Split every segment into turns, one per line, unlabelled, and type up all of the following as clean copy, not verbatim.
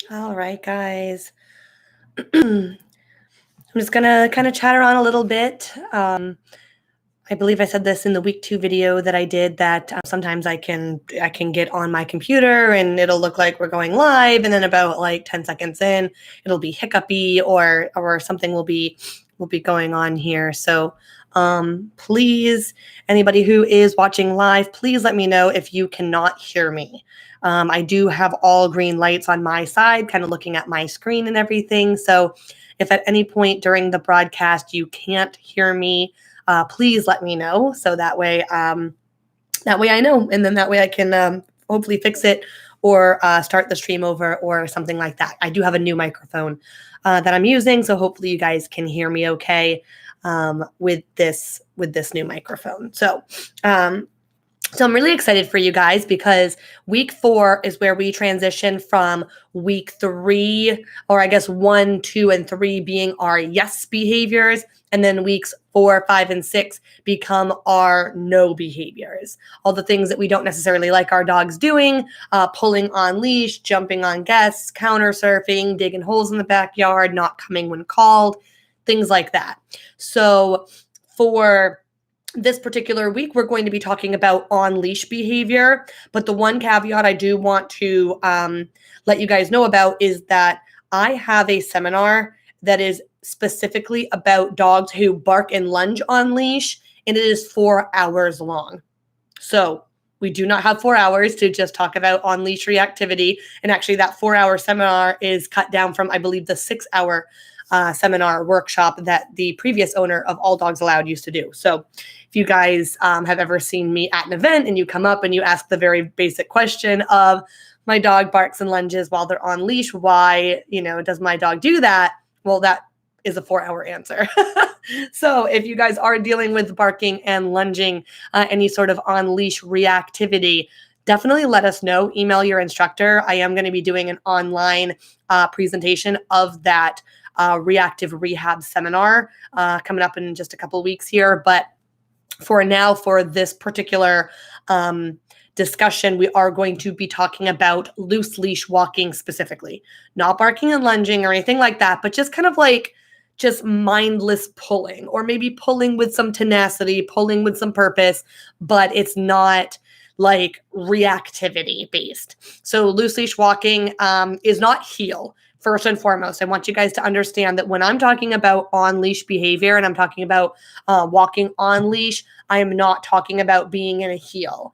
All right, guys. I'm just gonna kind of chat around a little bit. I believe I said this in the week 2 video that I did that sometimes I can get on my computer and it'll look like we're going live, and then about like 10 seconds in, it'll be hiccupy or something will be going on here. So please, anybody who is watching live, please let me know if you cannot hear me. I do have all green lights on my side, kind of looking at my screen and everything. So if at any point during the broadcast you can't hear me, please let me know, so that way I know, and then that way I can hopefully fix it or start the stream over or something like that. I do have a new microphone that I'm using, so hopefully you guys can hear me okay with this new microphone. So I'm really excited for you guys because week 4 is where we transition from week 3, or I guess 1, 2, and 3 being our yes behaviors. And then weeks 4, 5, and 6 become our no behaviors. All the things that we don't necessarily like our dogs doing, pulling on leash, jumping on guests, counter surfing, digging holes in the backyard, not coming when called, things like that. So for this particular week, we're going to be talking about on-leash behavior. But the one caveat I do want to let you guys know about is that I have a seminar that is specifically about dogs who bark and lunge on leash, and it is 4 hours long. So we do not have 4 hours to just talk about on-leash reactivity. And actually that 4-hour seminar is cut down from, I believe, the 6-hour seminar workshop that the previous owner of All Dogs Allowed used to do. So if you guys have ever seen me at an event and you come up and you ask the very basic question of, my dog barks and lunges while they're on leash, why, does my dog do that? Well, that is a 4-hour answer. So if you guys are dealing with barking and lunging, any sort of on-leash reactivity, definitely let us know. Email your instructor. I am going to be doing an online presentation of that reactive rehab seminar coming up in just a couple of weeks here. But for now, for this particular discussion, we are going to be talking about loose leash walking specifically, not barking and lunging or anything like that, but just kind of like just mindless pulling, or maybe pulling with some tenacity, pulling with some purpose, but it's not like reactivity based. So loose leash walking is not heel. First and foremost, I want you guys to understand that when I'm talking about on-leash behavior and I'm talking about walking on leash, I am not talking about being in a heel.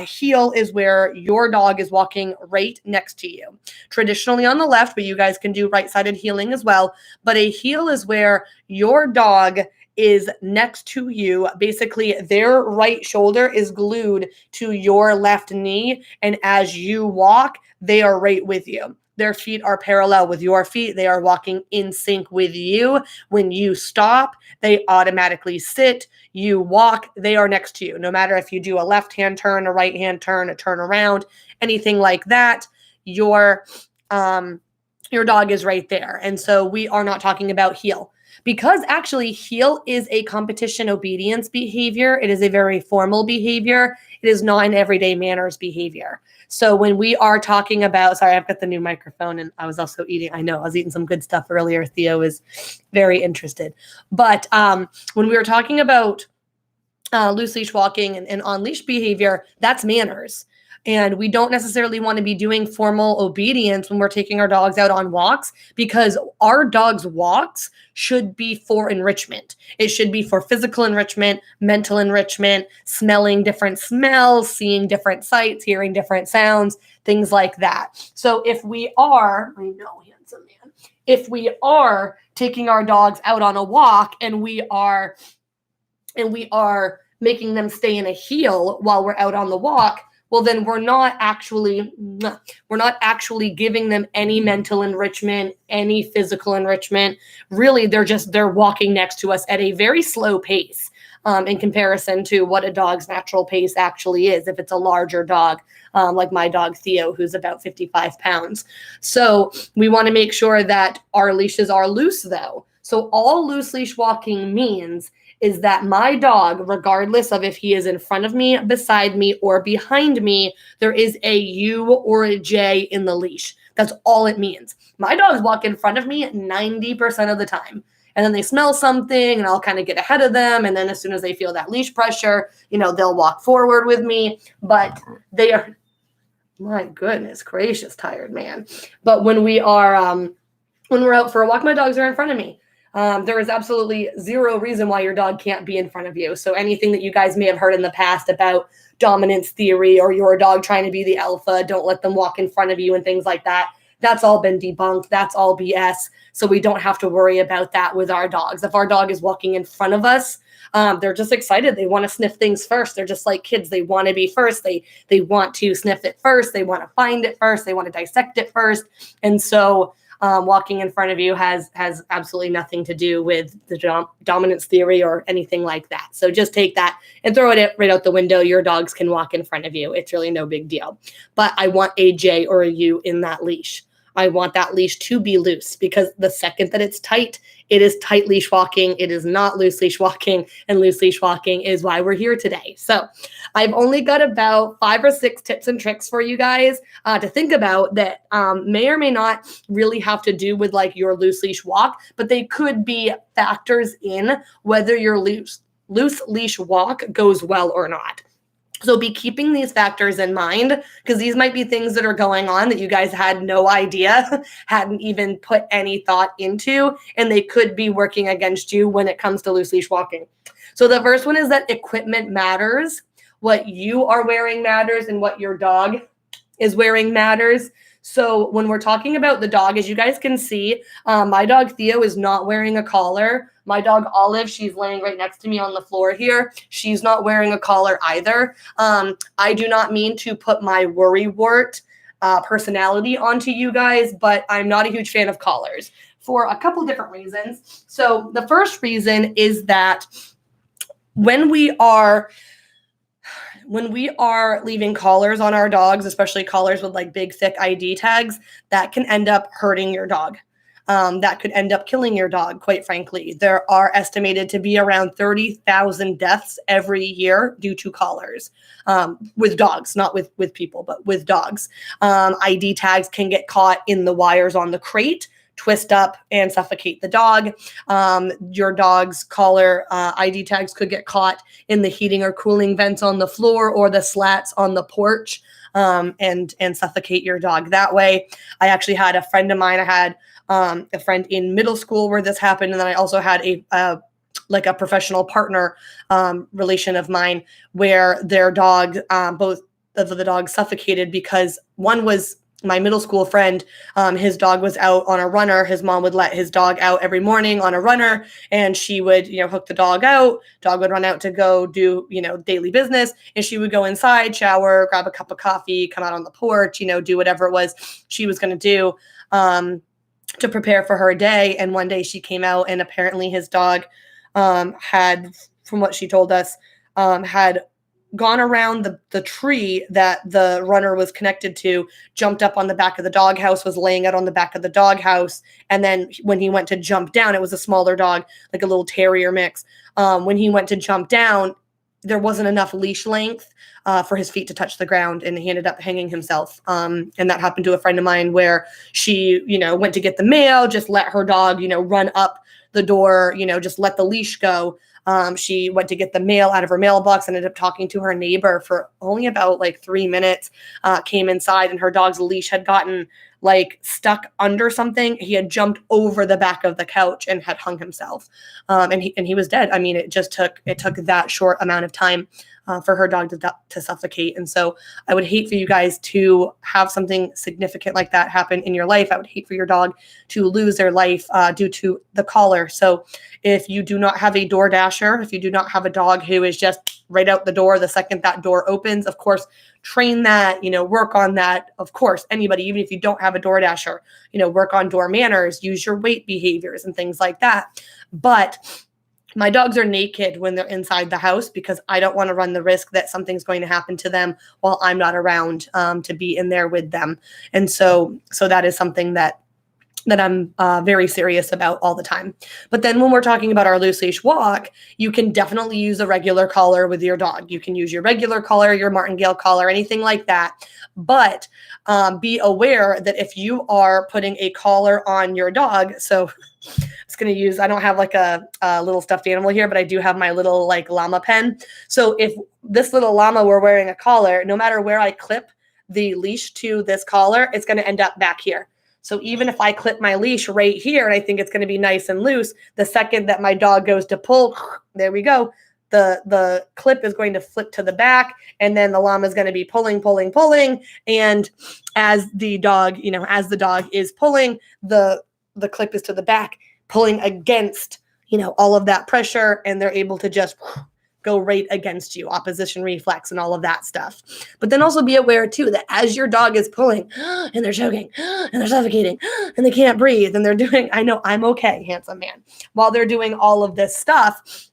Heel is where your dog is walking right next to you. Traditionally on the left, but you guys can do right-sided heeling as well. But a heel is where your dog is next to you. Basically, their right shoulder is glued to your left knee. And as you walk, they are right with you. Their feet are parallel with your feet. They are walking in sync with you. When you stop, they automatically sit. You walk, they are next to you. No matter if you do a left-hand turn, a right-hand turn, a turn around, anything like that, your dog is right there. And so we are not talking about heel. Because actually heel is a competition obedience behavior. It is a very formal behavior. It is not an everyday manners behavior. So when we are talking about, sorry, I've got the new microphone and I was also eating, I was eating some good stuff earlier. Theo is very interested. But when we were talking about loose leash walking and on leash behavior, that's manners. And we don't necessarily want to be doing formal obedience when we're taking our dogs out on walks, because our dogs' walks should be for enrichment. It should be for physical enrichment, mental enrichment, smelling different smells, seeing different sights, hearing different sounds, things like that. So if we are, I know, handsome man, if we are taking our dogs out on a walk and we are making them stay in a heel while we're out on the walk, well, then we're not actually giving them any mental enrichment, any physical enrichment. Really, they're walking next to us at a very slow pace in comparison to what a dog's natural pace actually is if it's a larger dog, like my dog Theo, who's about 55 pounds. So we want to make sure that our leashes are loose, though. So all loose leash walking means is that my dog, regardless of if he is in front of me, beside me, or behind me, there is a U or a J in the leash. That's all it means. My dogs walk in front of me 90% of the time. And then they smell something and I'll kind of get ahead of them. And then as soon as they feel that leash pressure, they'll walk forward with me. But they are, my goodness gracious, tired man. But when we're out for a walk, my dogs are in front of me. There is absolutely zero reason why your dog can't be in front of you. So anything that you guys may have heard in the past about dominance theory or your dog trying to be the alpha, don't let them walk in front of you and things like that, that's all been debunked. That's all BS. So we don't have to worry about that with our dogs. If our dog is walking in front of us, they're just excited. They want to sniff things first. They're just like kids. They want to be first. They want to sniff it first. They want to find it first. They want to dissect it first. And so walking in front of you has absolutely nothing to do with the dominance theory or anything like that. So just take that and throw it right out the window. Your dogs can walk in front of you. It's really no big deal. But I want a J or a U in that leash. I want that leash to be loose, because the second that it's tight, it is tight leash walking. It is not loose leash walking, and loose leash walking is why we're here today. So I've only got about 5 or 6 tips and tricks for you guys to think about that may or may not really have to do with like your loose leash walk, but they could be factors in whether your loose leash walk goes well or not. So be keeping these factors in mind, because these might be things that are going on that you guys had no idea, hadn't even put any thought into, and they could be working against you when it comes to loose leash walking. So the first one is that equipment matters. What you are wearing matters, and what your dog is wearing matters. So when we're talking about the dog, as you guys can see, my dog Theo is not wearing a collar. My dog Olive, she's laying right next to me on the floor here. She's not wearing a collar either. I do not mean to put my worrywart personality onto you guys, but I'm not a huge fan of collars for a couple different reasons. So the first reason is that when we are leaving collars on our dogs, especially collars with like big, thick ID tags, that can end up hurting your dog. That could end up killing your dog, quite frankly. There are estimated to be around 30,000 deaths every year due to collars, with dogs, not with people, but with dogs. ID tags can get caught in the wires on the crate, twist up and suffocate the dog. Your dog's collar ID tags could get caught in the heating or cooling vents on the floor or the slats on the porch, and suffocate your dog that way. I actually had a friend of mine. I had a friend in middle school where this happened, and then I also had a professional partner relation of mine where their dog, both of the dogs suffocated because one was my middle school friend. His dog was out on a runner. His mom would let his dog out every morning on a runner, and she would, hook the dog out. Dog would run out to go do, daily business, and she would go inside, shower, grab a cup of coffee, come out on the porch, do whatever it was she was going to do to prepare for her day. And one day she came out, and apparently his dog had, from what she told us, had gone around the tree that the runner was connected to, jumped up on the back of the doghouse, was laying out on the back of the doghouse. And then when he went to jump down, it was a smaller dog, like a little terrier mix. When he went to jump down, there wasn't enough leash length for his feet to touch the ground, and he ended up hanging himself. And that happened to a friend of mine where she, went to get the mail, just let her dog, run up the door, just let the leash go. She went to get the mail out of her mailbox and ended up talking to her neighbor for only about 3 minutes, came inside, and her dog's leash had gotten stuck under something. He had jumped over the back of the couch and had hung himself. And he was dead. I mean, it took that short amount of time for her dog to suffocate. And so I would hate for you guys to have something significant like that happen in your life. I would hate for your dog to lose their life due to the collar. So if you do not have a door dasher, if you do not have a dog who is just right out the door the second that door opens, of course, train that, work on that. Of course, anybody, even if you don't have a door dasher, work on door manners, use your weight behaviors and things like that. But my dogs are naked when they're inside the house because I don't want to run the risk that something's going to happen to them while I'm not around to be in there with them. And so that is something that that I'm very serious about all the time. But then when we're talking about our loose leash walk, you can definitely use a regular collar with your dog. You can use your regular collar, your martingale collar, anything like that. But be aware that if you are putting a collar on your dog, so I was going to use, I don't have like a little stuffed animal here, but I do have my little like llama pen. So if this little llama were wearing a collar, no matter where I clip the leash to this collar, it's going to end up back here. So even if I clip my leash right here and I think it's going to be nice and loose, the second that my dog goes to pull, there we go. The clip is going to flip to the back, and then the llama is going to be pulling. And as the dog, is pulling, the clip is to the back, pulling against, all of that pressure, and they're able to just go right against you, opposition reflex and all of that stuff. But then also be aware too that as your dog is pulling and they're choking and they're suffocating and they can't breathe and they're doing, I know I'm okay, handsome man, while they're doing all of this stuff,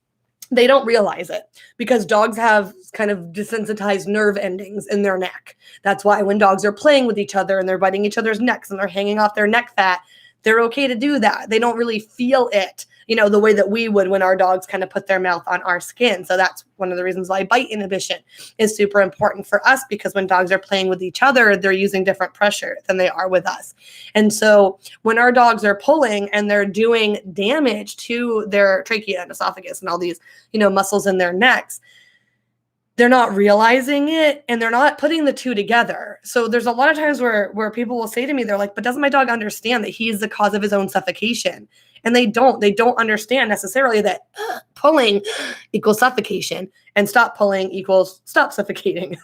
they don't realize it because dogs have kind of desensitized nerve endings in their neck. That's why when dogs are playing with each other and they're biting each other's necks and they're hanging off their neck fat, they're okay to do that. They don't really feel it, the way that we would when our dogs kind of put their mouth on our skin. So that's one of the reasons why bite inhibition is super important for us, because when dogs are playing with each other, they're using different pressure than they are with us. And so when our dogs are pulling and they're doing damage to their trachea and esophagus and all these, muscles in their necks, they're not realizing it and they're not putting the two together. So there's a lot of times where people will say to me, they're like, but doesn't my dog understand that he's the cause of his own suffocation? And they don't understand necessarily that pulling equals suffocation and stop pulling equals stop suffocating.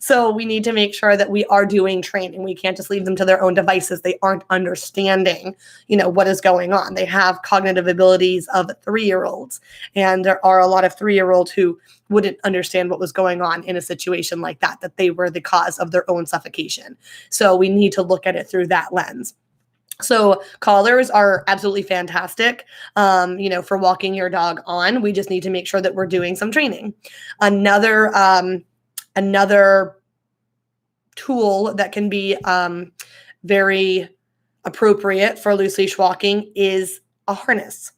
So we need to make sure that we are doing training. We can't just leave them to their own devices. They aren't understanding, what is going on. They have cognitive abilities of 3-year-olds. And there are a lot of 3-year-olds who wouldn't understand what was going on in a situation like that they were the cause of their own suffocation. So we need to look at it through that lens. So collars are absolutely fantastic, for walking your dog on. We just need to make sure that we're doing some training. Another tool that can be very appropriate for loose leash walking is a harness.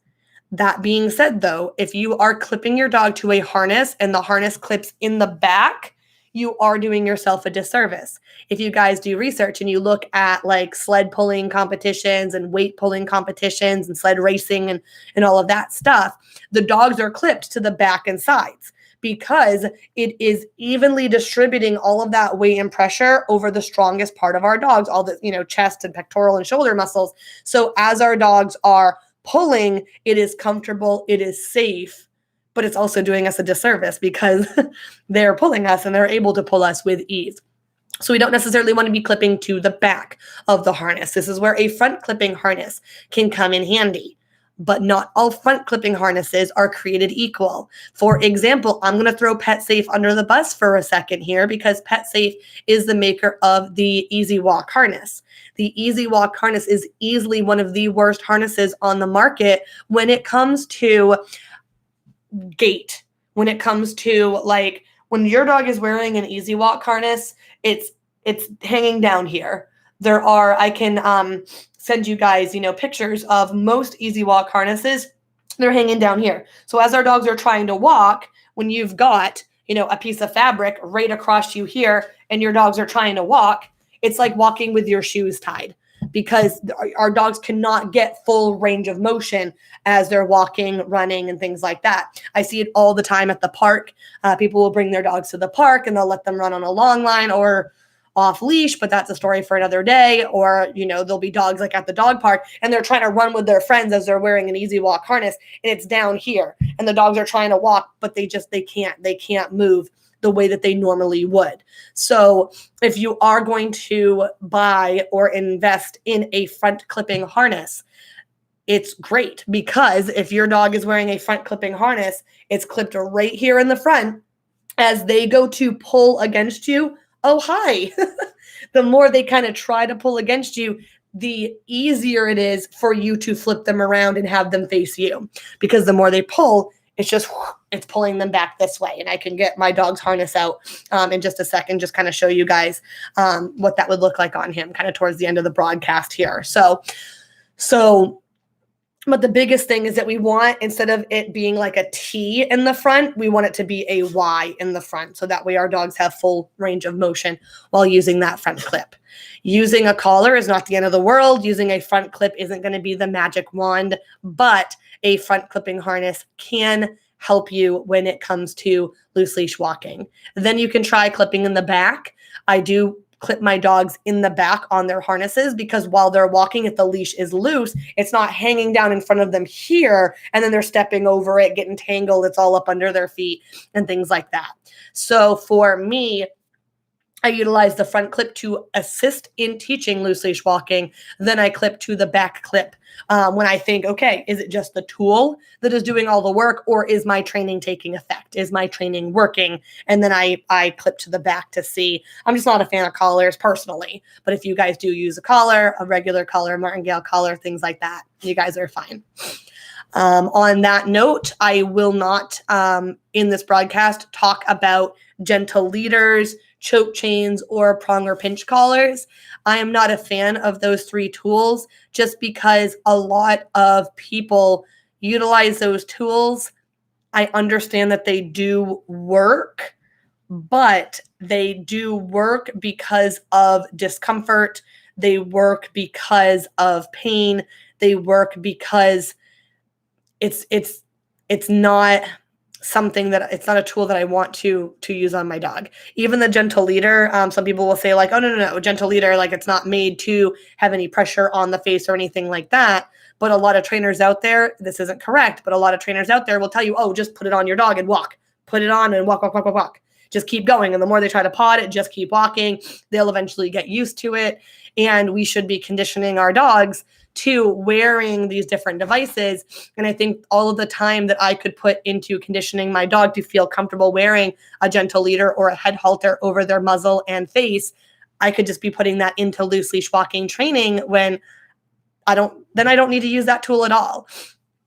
That being said, though, if you are clipping your dog to a harness and the harness clips in the back, you are doing yourself a disservice. If you guys do research and you look at like sled pulling competitions and weight pulling competitions and sled racing and all of that stuff, the dogs are clipped to the back and sides because it is evenly distributing all of that weight and pressure over the strongest part of our dogs, all the, chest and pectoral and shoulder muscles. So as our dogs are pulling, it is comfortable, it is safe, but it's also doing us a disservice because they're pulling us and they're able to pull us with ease. So we don't necessarily want to be clipping to the back of the harness. This is where a front clipping harness can come in handy, but not all front clipping harnesses are created equal. For example, I'm going to throw PetSafe under the bus for a second here because PetSafe is the maker of the Easy Walk harness. The Easy Walk harness is easily one of the worst harnesses on the market when it comes to gait, when it comes to like when your dog is wearing an Easy Walk harness, it's hanging down here. I can send you guys, pictures of most Easy Walk harnesses. They're hanging down here. So as our dogs are trying to walk, when you've got, a piece of fabric right across you here and your dogs are trying to walk, it's like walking with your shoes tied, because our dogs cannot get full range of motion as they're walking, running, and things like that. I see it all the time at the park. People will bring their dogs to the park and they'll let them run on a long line or off leash, but that's a story for another day. Or, there'll be dogs like at the dog park and they're trying to run with their friends as they're wearing an Easy Walk harness and it's down here and the dogs are trying to walk, but they can't move the way that they normally would. So if you are going to buy or invest in a front clipping harness, it's great because if your dog is wearing a front clipping harness, it's clipped right here in the front. As they go to pull against you, oh, hi. The more they kind of try to pull against you, the easier it is for you to flip them around and have them face you, because the more they pull, it's pulling them back this way. And I can get my dog's harness out in just a second, just kind of show you guys what that would look like on him kind of towards the end of the broadcast here. So So, but the biggest thing is that we want, instead of it being like a T in the front, we want it to be a Y in the front. So that way our dogs have full range of motion while using that front clip. Using a collar is not the end of the world. Using a front clip isn't going to be the magic wand, but a front clipping harness can help you when it comes to loose leash walking. Then you can try clipping in the back. I do clip my dogs in the back on their harnesses, because while they're walking, if the leash is loose, it's not hanging down in front of them here, and then they're stepping over it, getting tangled, it's all up under their feet and things like that. So for me, I utilize the front clip to assist in teaching loose leash walking. Then I clip to the back clip when I think, okay, is it just the tool that is doing all the work, or is my training taking effect? Is my training working? And then I clip to the back to see. I'm just not a fan of collars personally, but if you guys do use a collar, a regular collar, martingale collar, things like that, you guys are fine. On that note, I will not, in this broadcast, talk about gentle leaders, choke chains, or prong or pinch collars. I am not a fan of those three tools, just because a lot of people utilize those tools. I understand that they do work, but they do work because of discomfort. They work because of pain. They work because it's not something that, it's not a tool that I want to use on my dog. Even the gentle leader, some people will say like, oh, no, gentle leader, like it's not made to have any pressure on the face or anything like that. But a lot of trainers out there, this isn't correct, but a lot of trainers out there will tell you, oh, just put it on your dog and walk. Put it on and walk. Just keep going. And the more they try to pod it, just keep walking. They'll eventually get used to it. And we should be conditioning our dogs to wearing these different devices. And I think all of the time that I could put into conditioning my dog to feel comfortable wearing a gentle leader or a head halter over their muzzle and face, I could just be putting that into loose leash walking training when I don't need to use that tool at all.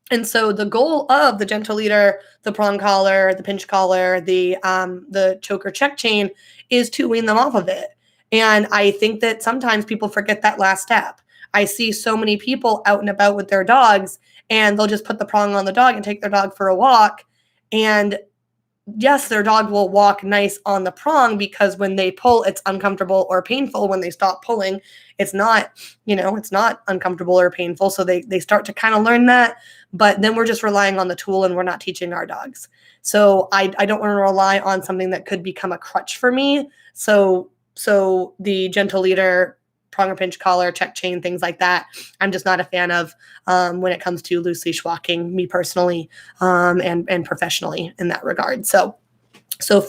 And so the goal of the gentle leader, the prong collar, the pinch collar, the choker check chain is to wean them off of it. And I think that sometimes people forget that last step. I see so many people out and about with their dogs, and they'll just put the prong on the dog and take their dog for a walk. And yes, their dog will walk nice on the prong, because when they pull, it's uncomfortable or painful. When they stop pulling, it's not, it's not uncomfortable or painful. So they start to kind of learn that, but then we're just relying on the tool and we're not teaching our dogs. So I don't want to rely on something that could become a crutch for me. So the gentle leader, prong or pinch collar, check chain, things like that, I'm just not a fan of when it comes to loose leash walking, me personally, and professionally in that regard. So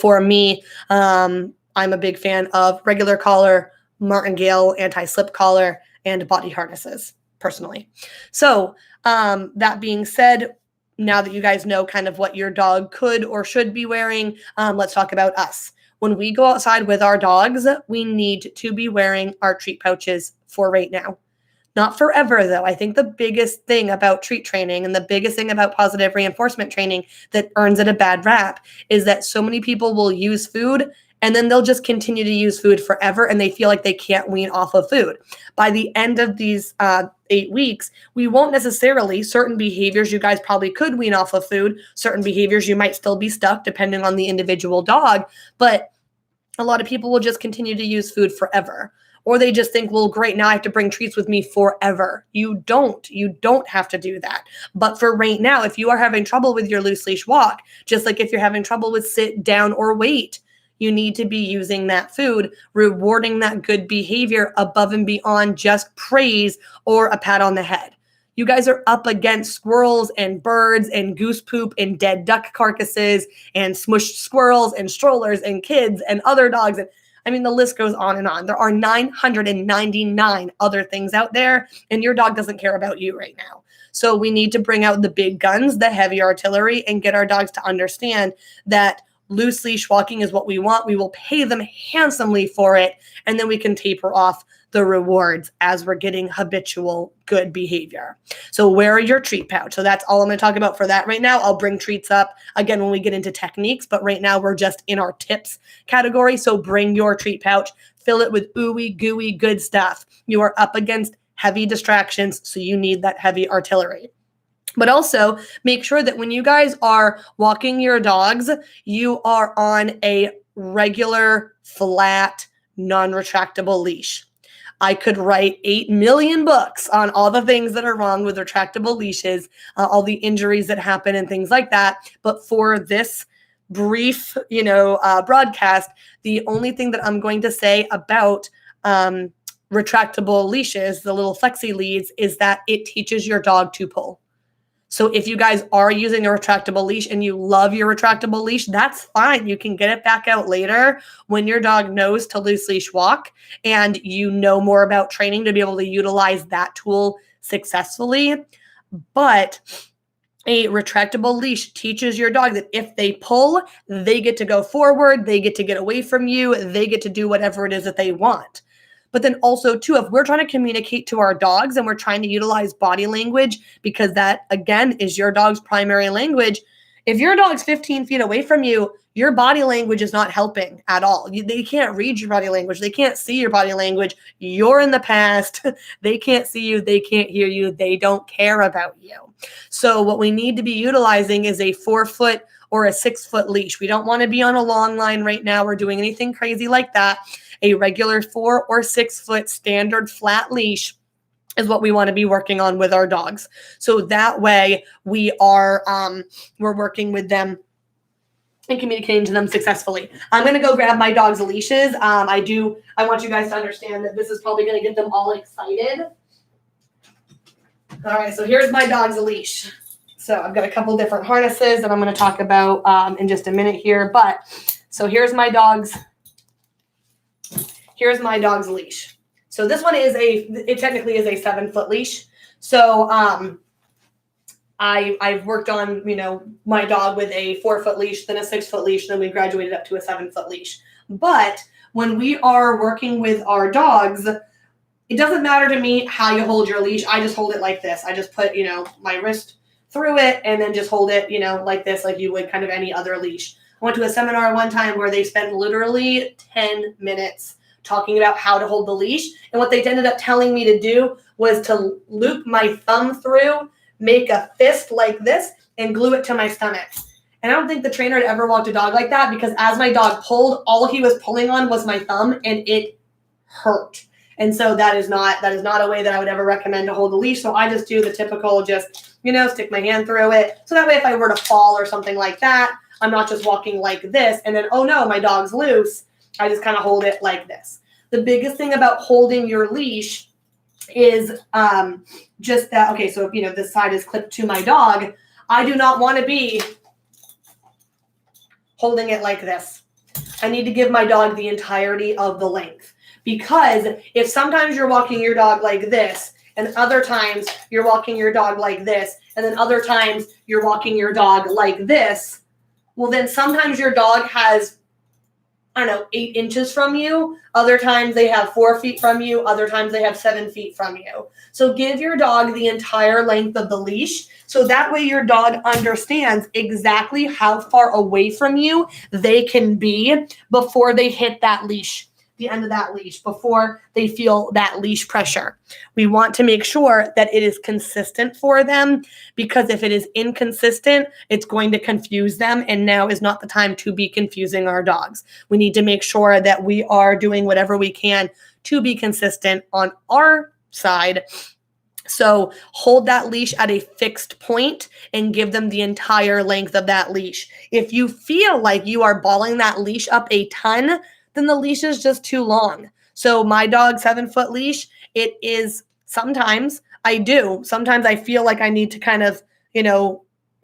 for me, I'm a big fan of regular collar, martingale, anti-slip collar, and body harnesses personally. So that being said, now that you guys know kind of what your dog could or should be wearing, let's talk about us. When we go outside with our dogs, we need to be wearing our treat pouches for right now. Not forever, though. I think the biggest thing about treat training and the biggest thing about positive reinforcement training that earns it a bad rap is that so many people will use food and then they'll just continue to use food forever, and they feel like they can't wean off of food. By the end of these 8 weeks, we won't necessarily, certain behaviors you guys probably could wean off of food, certain behaviors you might still be stuck depending on the individual dog, but a lot of people will just continue to use food forever. Or they just think, well, great, now I have to bring treats with me forever. You don't have to do that. But for right now, if you are having trouble with your loose leash walk, just like if you're having trouble with sit, down, or wait, you need to be using that food, rewarding that good behavior above and beyond just praise or a pat on the head. You guys are up against squirrels and birds and goose poop and dead duck carcasses and smushed squirrels and strollers and kids and other dogs. And I mean, the list goes on and on. There are 999 other things out there, and your dog doesn't care about you right now. So we need to bring out the big guns, the heavy artillery, and get our dogs to understand that loose leash walking is what we want. We will pay them handsomely for it, and then we can taper off the rewards as we're getting habitual good behavior. So wear your treat pouch. So that's all I'm going to talk about for that right now. I'll bring treats up again when we get into techniques, but right now we're just in our tips category. So bring your treat pouch, fill it with ooey gooey good stuff. You are up against heavy distractions, so you need that heavy artillery. But also make sure that when you guys are walking your dogs, you are on a regular, flat, non-retractable leash. I could write 8 million books on all the things that are wrong with retractable leashes, all the injuries that happen and things like that. But for this brief, broadcast, the only thing that I'm going to say about retractable leashes, the little flexi leads, is that it teaches your dog to pull. So if you guys are using a retractable leash and you love your retractable leash, that's fine. You can get it back out later when your dog knows to loose leash walk and you know more about training to be able to utilize that tool successfully. But a retractable leash teaches your dog that if they pull, they get to go forward, they get to get away from you, they get to do whatever it is that they want. But then also, too, if we're trying to communicate to our dogs and we're trying to utilize body language, because that, again, is your dog's primary language, if your dog's 15 feet away from you, your body language is not helping at all. They can't read your body language. They can't see your body language. You're in the past. They can't see you. They can't hear you. They don't care about you. So what we need to be utilizing is a 4-foot or a 6-foot leash. We don't want to be on a long line right now or doing anything crazy like that. A regular 4 or 6-foot standard flat leash is what we want to be working on with our dogs. So that way we are, we're working with them and communicating to them successfully. I'm going to go grab my dog's leashes. I want you guys to understand that this is probably going to get them all excited. All right, so here's my dog's leash. So I've got a couple different harnesses that I'm going to talk about in just a minute here. But so here's my dog's leash. So this one it technically is a 7-foot leash. So I've worked on, my dog with a 4-foot leash, then a 6-foot leash, then we graduated up to a 7-foot leash. But when we are working with our dogs, it doesn't matter to me how you hold your leash. I just hold it like this. I just put, my wrist through it and then just hold it, like this, like you would kind of any other leash. I went to a seminar one time where they spent literally 10 minutes talking about how to hold the leash. And what they ended up telling me to do was to loop my thumb through, make a fist like this, and glue it to my stomach. And I don't think the trainer had ever walked a dog like that, because as my dog pulled, all he was pulling on was my thumb and it hurt. And so that is not a way that I would ever recommend to hold the leash. So I just do the typical, stick my hand through it. So that way, if I were to fall or something like that, I'm not just walking like this and then, oh no, my dog's loose. I just kind of hold it like this. The biggest thing about holding your leash is just that, okay, so if, this side is clipped to my dog, I do not want to be holding it like this. I need to give my dog the entirety of the length. Because if sometimes you're walking your dog like this, and other times you're walking your dog like this, and then other times you're walking your dog like this, well, then sometimes your dog has, 8 inches from you. Other times they have 4 feet from you. Other times they have 7 feet from you. So give your dog the entire length of the leash. So that way your dog understands exactly how far away from you they can be before they hit that leash, the end of that leash, before they feel that leash pressure. We want to make sure that it is consistent for them, because if it is inconsistent, it's going to confuse them, and now is not the time to be confusing our dogs. We need to make sure that we are doing whatever we can to be consistent on our side. So hold that leash at a fixed point and give them the entire length of that leash. If you feel like you are balling that leash up a ton, then the leash is just too long. So my dog's 7-foot leash, it is sometimes I feel like I need to kind of,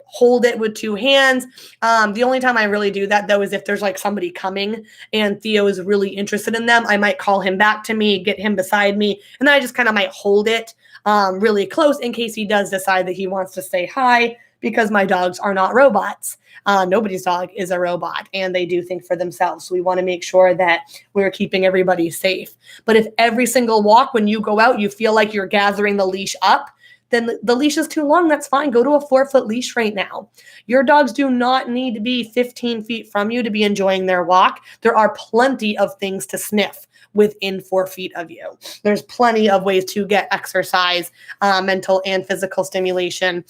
hold it with 2 hands. The only time I really do that, though, is if there's like somebody coming and Theo is really interested in them. I might call him back to me, get him beside me, and then I just kind of might hold it really close in case he does decide that he wants to say hi, because my dogs are not robots. Nobody's dog is a robot, and they do think for themselves. So we want to make sure that we're keeping everybody safe. But if every single walk when you go out, you feel like you're gathering the leash up, then the leash is too long. That's fine. Go to a 4-foot leash right now. Your dogs do not need to be 15 feet from you to be enjoying their walk. There are plenty of things to sniff within 4 feet of you. There's plenty of ways to get exercise, mental and physical stimulation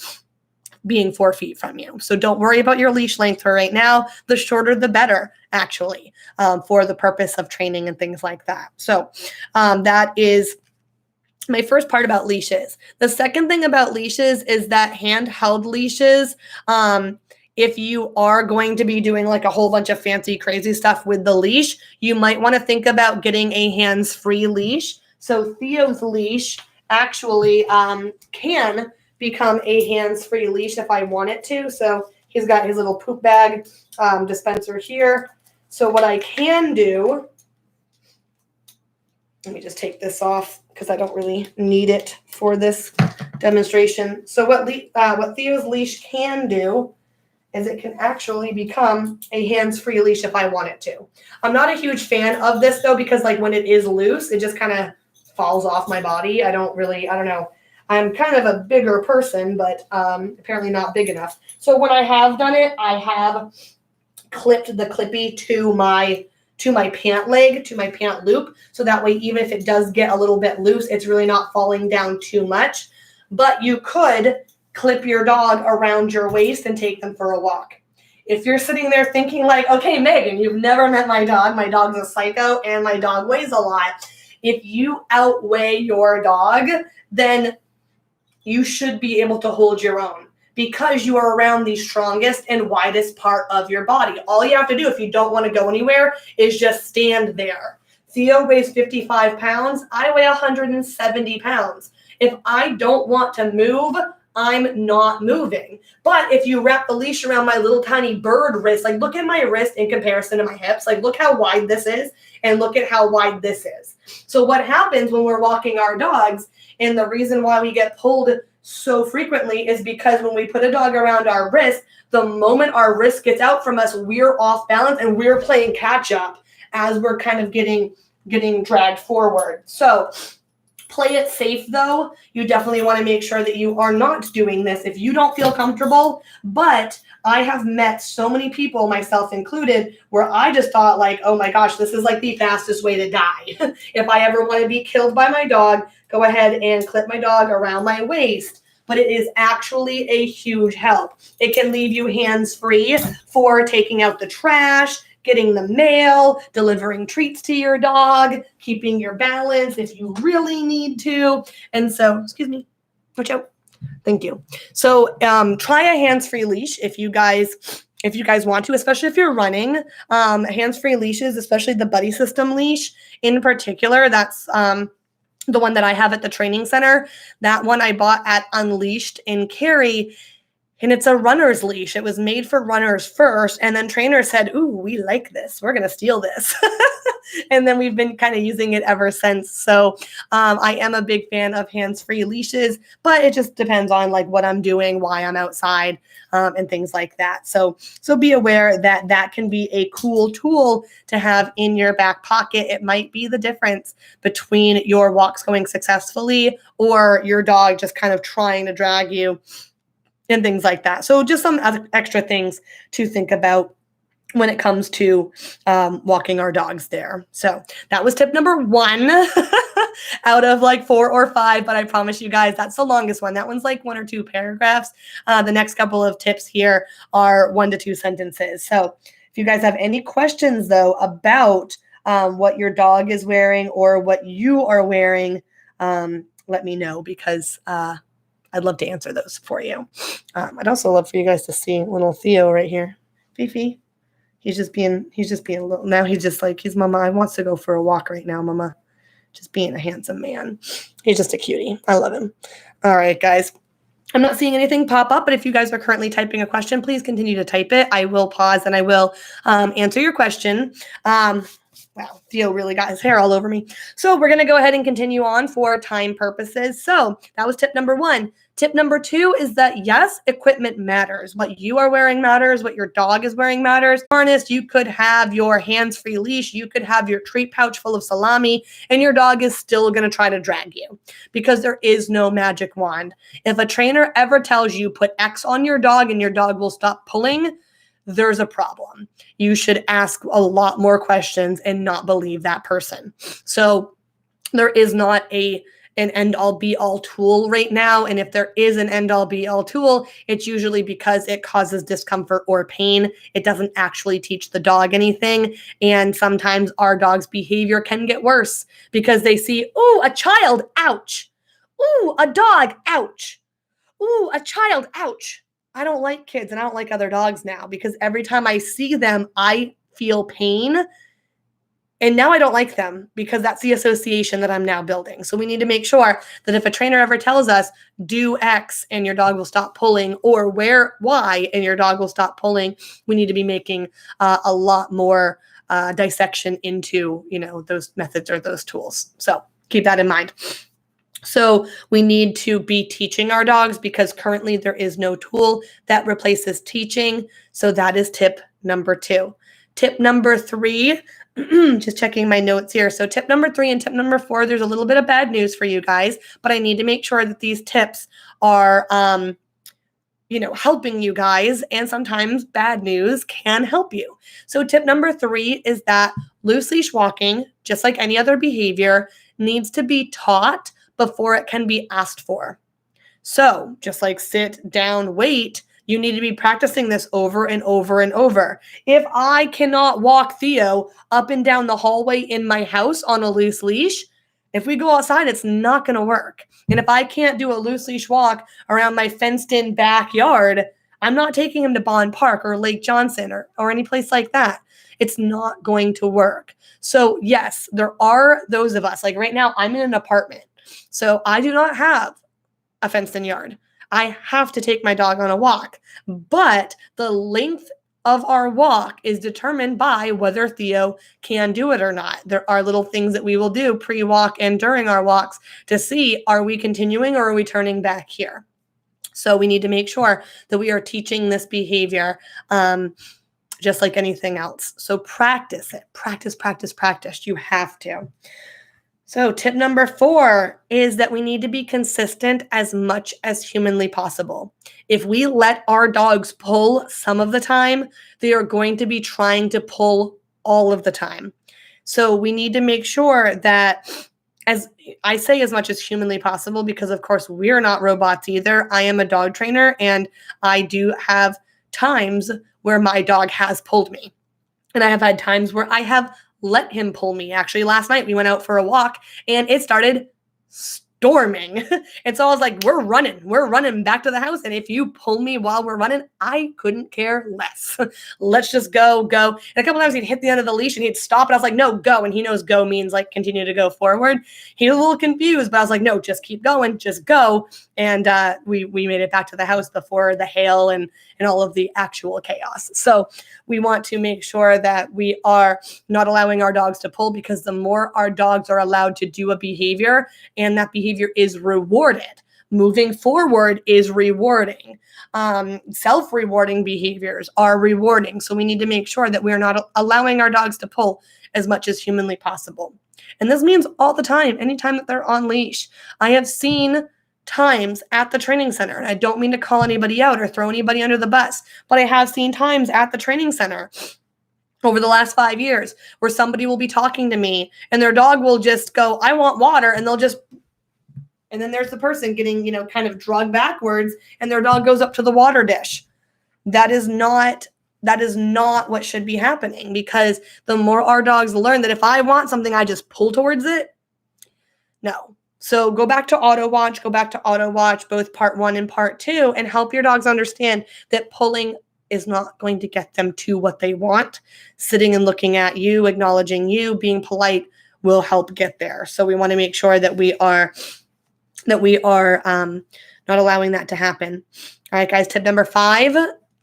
being 4 feet from you. So don't worry about your leash length for right now. The shorter, the better, actually, for the purpose of training and things like that. So that is my first part about leashes. The second thing about leashes is that handheld leashes, if you are going to be doing like a whole bunch of fancy, crazy stuff with the leash, you might want to think about getting a hands-free leash. So Theo's leash actually can become a hands-free leash if I want it to. So he's got his little poop bag dispenser here. So what I can do, let me just take this off because I don't really need it for this demonstration. So what Theo's leash can do is it can actually become a hands-free leash if I want it to. I'm not a huge fan of this though, because like when it is loose, it just kind of falls off my body. I don't know. I'm kind of a bigger person, but apparently not big enough. So when I have done it, I have clipped the clippy to my pant leg, to my pant loop. So that way, even if it does get a little bit loose, it's really not falling down too much. But you could clip your dog around your waist and take them for a walk. If you're sitting there thinking like, okay, Megan, you've never met my dog. My dog's a psycho and my dog weighs a lot. If you outweigh your dog, then you should be able to hold your own because you are around the strongest and widest part of your body. All you have to do if you don't want to go anywhere is just stand there. Theo weighs 55 pounds. I weigh 170 pounds. If I don't want to move, I'm not moving. But if you wrap the leash around my little tiny bird wrist, like look at my wrist in comparison to my hips, like look how wide this is and look at how wide this is. So what happens when we're walking our dogs, and the reason why we get pulled so frequently is because when we put a dog around our wrist, the moment our wrist gets out from us, we're off balance and we're playing catch up as we're kind of getting dragged forward. So play it safe though. You definitely want to make sure that you are not doing this if you don't feel comfortable. But I have met so many people, myself included, where I just thought like, oh my gosh, this is like the fastest way to die. If I ever want to be killed by my dog, go ahead and clip my dog around my waist. But it is actually a huge help. It can leave you hands-free for taking out the trash, getting the mail, delivering treats to your dog, keeping your balance if you really need to. And so, excuse me, watch out. Thank you. So try a hands-free leash if you guys want to, especially if you're running. Hands-free leashes, especially the Buddy System leash in particular, that's the one that I have at the training center. That one I bought at Unleashed in Cary. And it's a runner's leash. It was made for runners first. And then trainers said, ooh, we like this. We're going to steal this. And then we've been kind of using it ever since. So I am a big fan of hands-free leashes, but it just depends on like what I'm doing, why I'm outside, and things like that. So be aware that that can be a cool tool to have in your back pocket. It might be the difference between your walks going successfully or your dog just kind of trying to drag you and things like that. So just some other extra things to think about when it comes to walking our dogs there. So that was tip number 1 out of like 4 or 5, but I promise you guys that's the longest one. That one's like 1 or 2 paragraphs. The next couple of tips here are 1 to 2 sentences. So if you guys have any questions though about what your dog is wearing or what you are wearing, let me know because I'd love to answer those for you. I'd also love for you guys to see little Theo right here. Fifi. He's just being a little, now he's just like, he's mama, I wants to go for a walk right now, mama. Just being a handsome man. He's just a cutie. I love him. All right, guys. I'm not seeing anything pop up, but if you guys are currently typing a question, please continue to type it. I will pause and I will answer your question. Wow, Theo really got his hair all over me. So we're going to go ahead and continue on for time purposes. So that was tip number 1. Tip number 2 is that yes, equipment matters. What you are wearing matters. What your dog is wearing matters. Harness, you could have your hands-free leash. You could have your treat pouch full of salami, and your dog is still going to try to drag you because there is no magic wand. If a trainer ever tells you put X on your dog and your dog will stop pulling, there's a problem. You should ask a lot more questions and not believe that person. So there is not an end-all be-all tool right now. And if there is an end-all be-all tool, it's usually because it causes discomfort or pain. It doesn't actually teach the dog anything. And sometimes our dog's behavior can get worse because they see, ooh, a child, ouch. Ooh, a dog, ouch. Ooh, a child, ouch. I don't like kids and I don't like other dogs now because every time I see them, I feel pain. And now I don't like them because that's the association that I'm now building. So we need to make sure that if a trainer ever tells us, do X and your dog will stop pulling, or wear Y and your dog will stop pulling, we need to be making a lot more dissection into, those methods or those tools. So keep that in mind. So we need to be teaching our dogs because currently there is no tool that replaces teaching. So that is tip number 2. Tip number 3, just checking my notes here. So tip number 3 and tip number 4, there's a little bit of bad news for you guys, but I need to make sure that these tips are, helping you guys, and sometimes bad news can help you. So tip number 3 is that loose leash walking, just like any other behavior, needs to be taught before it can be asked for. So just like sit, down, wait, you need to be practicing this over and over and over. If I cannot walk Theo up and down the hallway in my house on a loose leash, if we go outside, it's not going to work. And if I can't do a loose leash walk around my fenced in backyard, I'm not taking him to Bond Park or Lake Johnson or any place like that. It's not going to work. So yes, there are those of us, like right now, I'm in an apartment. So I do not have a fenced-in yard. I have to take my dog on a walk, but the length of our walk is determined by whether Theo can do it or not. There are little things that we will do pre-walk and during our walks to see, are we continuing or are we turning back here? So we need to make sure that we are teaching this behavior just like anything else. So practice it. Practice, practice, practice. You have to. So tip number 4 is that we need to be consistent as much as humanly possible. If we let our dogs pull some of the time, they are going to be trying to pull all of the time. So we need to make sure that, as I say, as much as humanly possible, because of course we're not robots either. I am a dog trainer and I do have times where my dog has pulled me. And I have had times where I have let him pull me. Actually, last night we went out for a walk and it started storming. And so I was like, we're running back to the house. And if you pull me while we're running, I couldn't care less. Let's just go. And a couple times he'd hit the end of the leash and he'd stop. And I was like, no, go. And he knows go means like continue to go forward. He was a little confused, but I was like, no, just keep going, just go. And we made it back to the house before the hail and all of the actual chaos. So we want to make sure that we are not allowing our dogs to pull, because the more our dogs are allowed to do a behavior and that behavior is rewarded, moving forward is rewarding. Self-rewarding behaviors are rewarding. So we need to make sure that we're not allowing our dogs to pull as much as humanly possible. And this means all the time, anytime that they're on leash. I have seen times at the training center, and I don't mean to call anybody out or throw anybody under the bus, but I have seen times at the training center over the last 5 years where somebody will be talking to me and their dog will just go, I want water. And and then there's the person getting, kind of dragged backwards and their dog goes up to the water dish. That is not what should be happening, because the more our dogs learn that if I want something, I just pull towards it. No. So go back to auto watch, both part 1 and part 2, and help your dogs understand that pulling is not going to get them to what they want. Sitting and looking at you, acknowledging you, being polite will help get there. So we want to make sure that we are not allowing that to happen. All right, guys, tip number 5,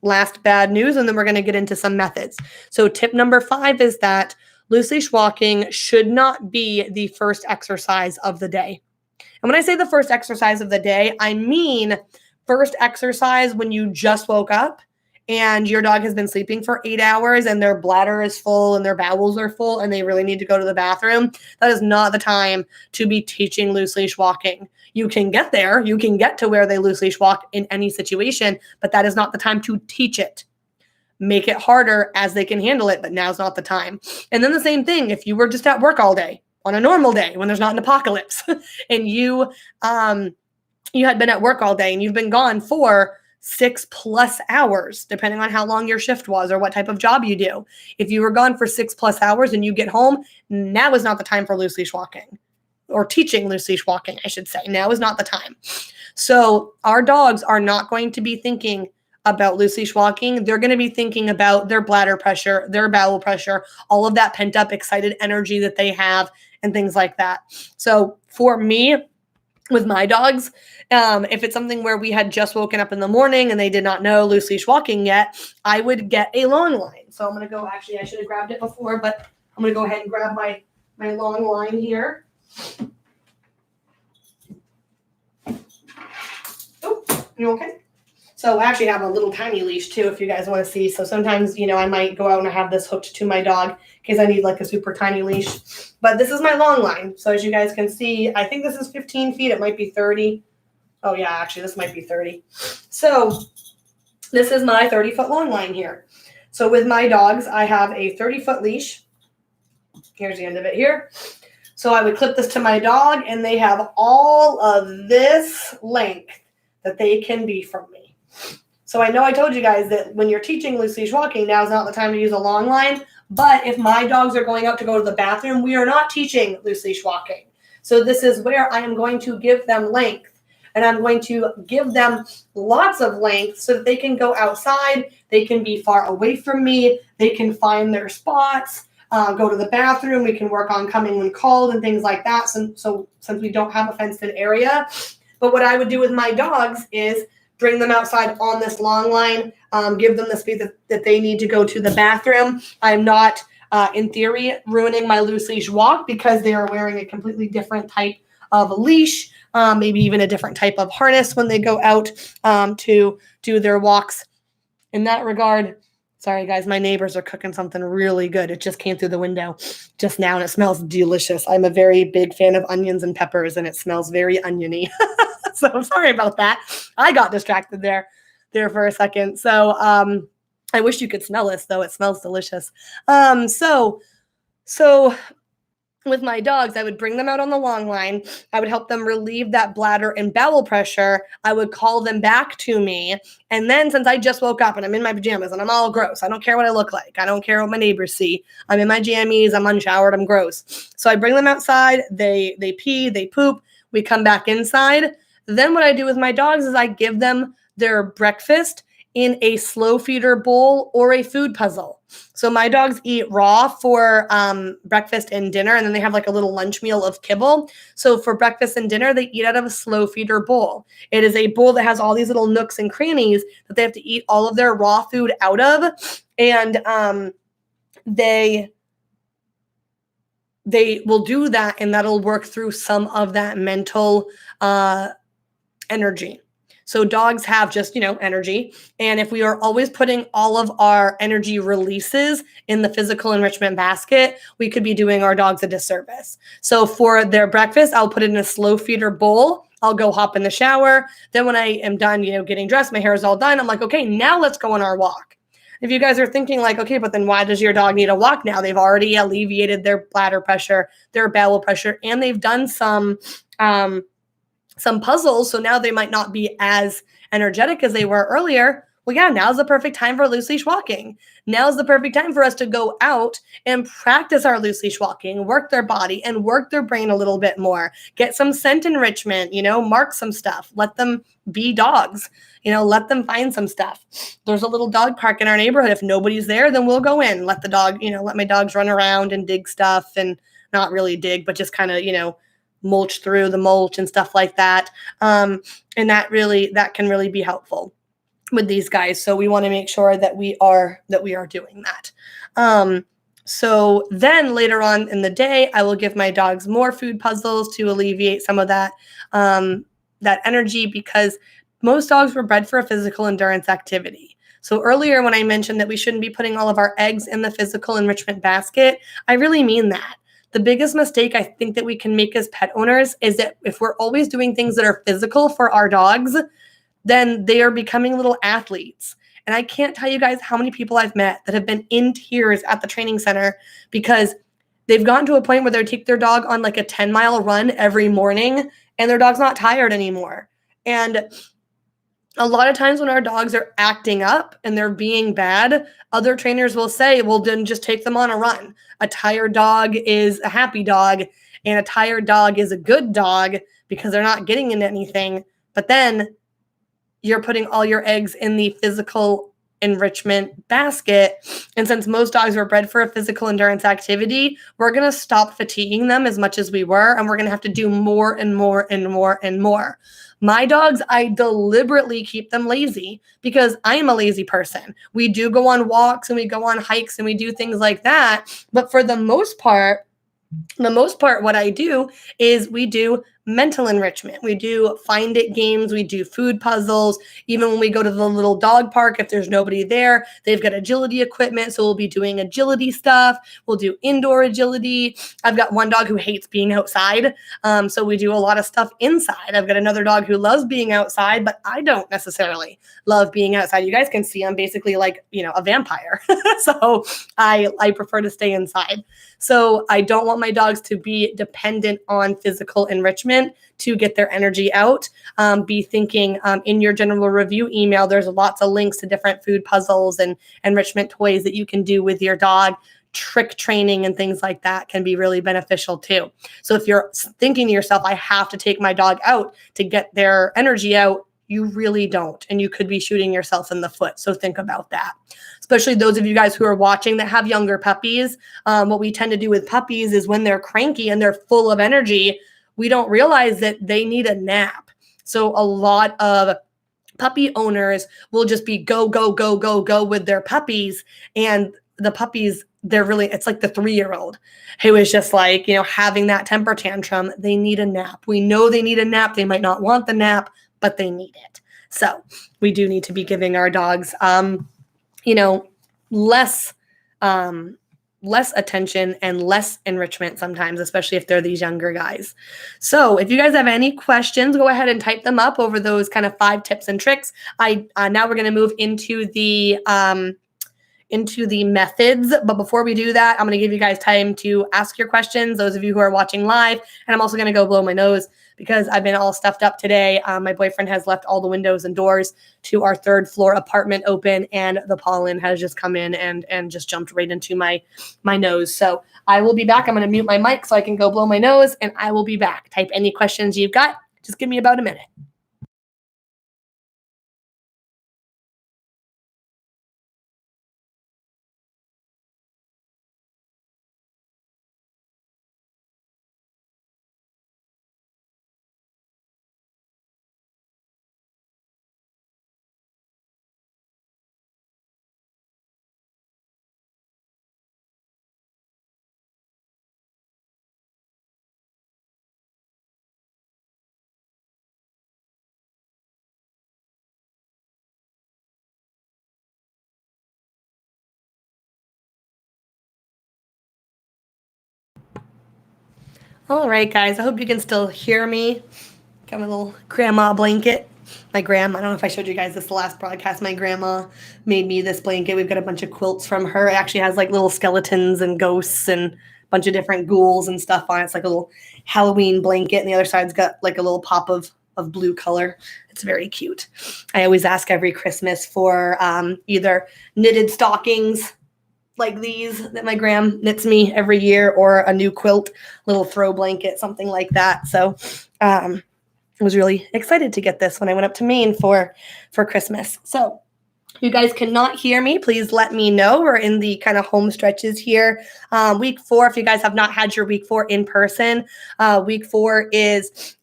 last bad news, and then we're going to get into some methods. So tip number 5 is that loose leash walking should not be the first exercise of the day. And when I say the first exercise of the day, I mean first exercise when you just woke up and your dog has been sleeping for 8 hours and their bladder is full and their bowels are full and they really need to go to the bathroom. That is not the time to be teaching loose leash walking. You can get there. You can get to where they loose leash walk in any situation, but that is not the time to teach it. Make it harder as they can handle it, but now's not the time. And then the same thing, if you were just at work all day on a normal day when there's not an apocalypse and you had been at work all day and you've been gone for 6+ hours, depending on how long your shift was or what type of job you do. If you were gone for 6+ hours and you get home, now is not the time for loose leash walking, or teaching loose leash walking, I should say. Now is not the time. So our dogs are not going to be thinking about loose leash walking. They're going to be thinking about their bladder pressure, their bowel pressure, all of that pent up excited energy that they have and things like that. So for me, with my dogs, if it's something where we had just woken up in the morning and they did not know loose leash walking yet, I would get a long line. So I'm going to go, actually, I should have grabbed it before, but I'm going to go ahead and grab my long line here. Oh, you okay? So I actually have a little tiny leash too, if you guys want to see. So sometimes, I might go out and I have this hooked to my dog in case I need like a super tiny leash. But this is my long line. So as you guys can see, I think this is 15 feet. It might be 30. Oh yeah, actually this might be 30. So this is my 30-foot long line here. So with my dogs, I have a 30-foot leash. Here's the end of it here. So I would clip this to my dog and they have all of this length that they can be from me. So I know I told you guys that when you're teaching loose leash walking, now is not the time to use a long line. But if my dogs are going out to go to the bathroom, we are not teaching loose leash walking. So this is where I am going to give them length. And I'm going to give them lots of length so that they can go outside. They can be far away from me. They can find their spots, go to the bathroom. We can work on coming when called and things like that. So since we don't have a fenced-in area. But what I would do with my dogs is bring them outside on this long line, give them the speed that they need to go to the bathroom. I'm not, in theory, ruining my loose leash walk because they are wearing a completely different type of leash, maybe even a different type of harness when they go out to do their walks. In that regard, sorry guys, my neighbors are cooking something really good. It just came through the window just now and it smells delicious. I'm a very big fan of onions and peppers and it smells very oniony. So I'm sorry about that. I got distracted there for a second. So I wish you could smell this though. It smells delicious. So with my dogs, I would bring them out on the long line. I would help them relieve that bladder and bowel pressure. I would call them back to me. And then since I just woke up and I'm in my pajamas and I'm all gross, I don't care what I look like. I don't care what my neighbors see. I'm in my jammies. I'm unshowered. I'm gross. So I bring them outside. They pee, they poop. We come back inside. Then what I do with my dogs is I give them their breakfast in a slow feeder bowl or a food puzzle. So my dogs eat raw for breakfast and dinner, and then they have like a little lunch meal of kibble. So for breakfast and dinner, they eat out of a slow feeder bowl. It is a bowl that has all these little nooks and crannies that they have to eat all of their raw food out of. And they will do that, and that'll work through some of that mental energy. So dogs have just, energy. And if we are always putting all of our energy releases in the physical enrichment basket, we could be doing our dogs a disservice. So for their breakfast, I'll put it in a slow feeder bowl. I'll go hop in the shower. Then when I am done, getting dressed, my hair is all done. I'm like, okay, now let's go on our walk. If you guys are thinking like, okay, but then why does your dog need a walk now? They've already alleviated their bladder pressure, their bowel pressure, and they've done some puzzles, so now they might not be as energetic as they were earlier. Well, yeah, now's the perfect time for loose leash walking. Now's the perfect time for us to go out and practice our loose leash walking, work their body and work their brain a little bit more, get some scent enrichment, mark some stuff, let them be dogs, let them find some stuff. There's a little dog park in our neighborhood. If nobody's there, then we'll go in, let my dogs run around and dig stuff, and not really dig, but just kind of, mulch through the mulch and stuff like that. And that can really be helpful with these guys. So we want to make sure that we are doing that. So then later on in the day, I will give my dogs more food puzzles to alleviate some of that energy, because most dogs were bred for a physical endurance activity. So earlier when I mentioned that we shouldn't be putting all of our eggs in the physical enrichment basket, I really mean that. The biggest mistake I think that we can make as pet owners is that if we're always doing things that are physical for our dogs, then they are becoming little athletes. And I can't tell you guys how many people I've met that have been in tears at the training center because they've gotten to a point where they take their dog on like a 10-mile run every morning and their dog's not tired anymore. And a lot of times when our dogs are acting up and they're being bad, other trainers will say, well, then just take them on a run. A tired dog is a happy dog, and a tired dog is a good dog because they're not getting into anything. But then you're putting all your eggs in the physical enrichment basket. And since most dogs were bred for a physical endurance activity, we're going to stop fatiguing them as much as we were, and we're going to have to do more and more and more and more. My dogs, I deliberately keep them lazy because I am a lazy person. We do go on walks and we go on hikes and we do things like that. But for the most part, what I do is we do mental enrichment. We do find it games. We do food puzzles. Even when we go to the little dog park, if there's nobody there, they've got agility equipment. So we'll be doing agility stuff. We'll do indoor agility. I've got one dog who hates being outside. So we do a lot of stuff inside. I've got another dog who loves being outside, but I don't necessarily love being outside. You guys can see I'm basically like, a vampire. So I prefer to stay inside. So I don't want my dogs to be dependent on physical enrichment to get their energy out. Be thinking in your general review email, there's lots of links to different food puzzles and enrichment toys that you can do with your dog. Trick training and things like that can be really beneficial too. So if you're thinking to yourself, I have to take my dog out to get their energy out, you really don't. And you could be shooting yourself in the foot. So think about that. Especially those of you guys who are watching that have younger puppies. What we tend to do with puppies is when they're cranky and they're full of energy, we don't realize that they need a nap. So a lot of puppy owners will just be go, go, go, go, go with their puppies. And the puppies, it's like the 3-year-old who is just like, having that temper tantrum. They need a nap. We know they need a nap. They might not want the nap, but they need it. So we do need to be giving our dogs, less attention and less enrichment sometimes, especially if they're these younger guys. So if you guys have any questions, go ahead and type them up over those kind of 5 tips and tricks. Now we're going to move into the methods. But before we do that, I'm going to give you guys time to ask your questions, those of you who are watching live. And I'm also going to go blow my nose because I've been all stuffed up today. My boyfriend has left all the windows and doors to our 3rd floor apartment open, and the pollen has just come in and just jumped right into my nose. So I will be back. I'm going to mute my mic so I can go blow my nose, and I will be back. Type any questions you've got. Just give me about a minute. All right, guys, I hope you can still hear me. Got my little grandma blanket. I don't know if I showed you guys this the last broadcast. My grandma made me this blanket. We've got a bunch of quilts from her. It actually has like little skeletons and ghosts and a bunch of different ghouls and stuff on it. It's like a little Halloween blanket, and the other side's got like a little pop of blue color. It's very cute. I always ask every Christmas for either knitted stockings like these that my gram knits me every year, or a new quilt, little throw blanket, something like that. So I was really excited to get this when I went up to Maine for Christmas. So if you guys cannot hear me, please let me know. We're in the kind of home stretches here. Week 4, if you guys have not had your week 4 in person, week 4 is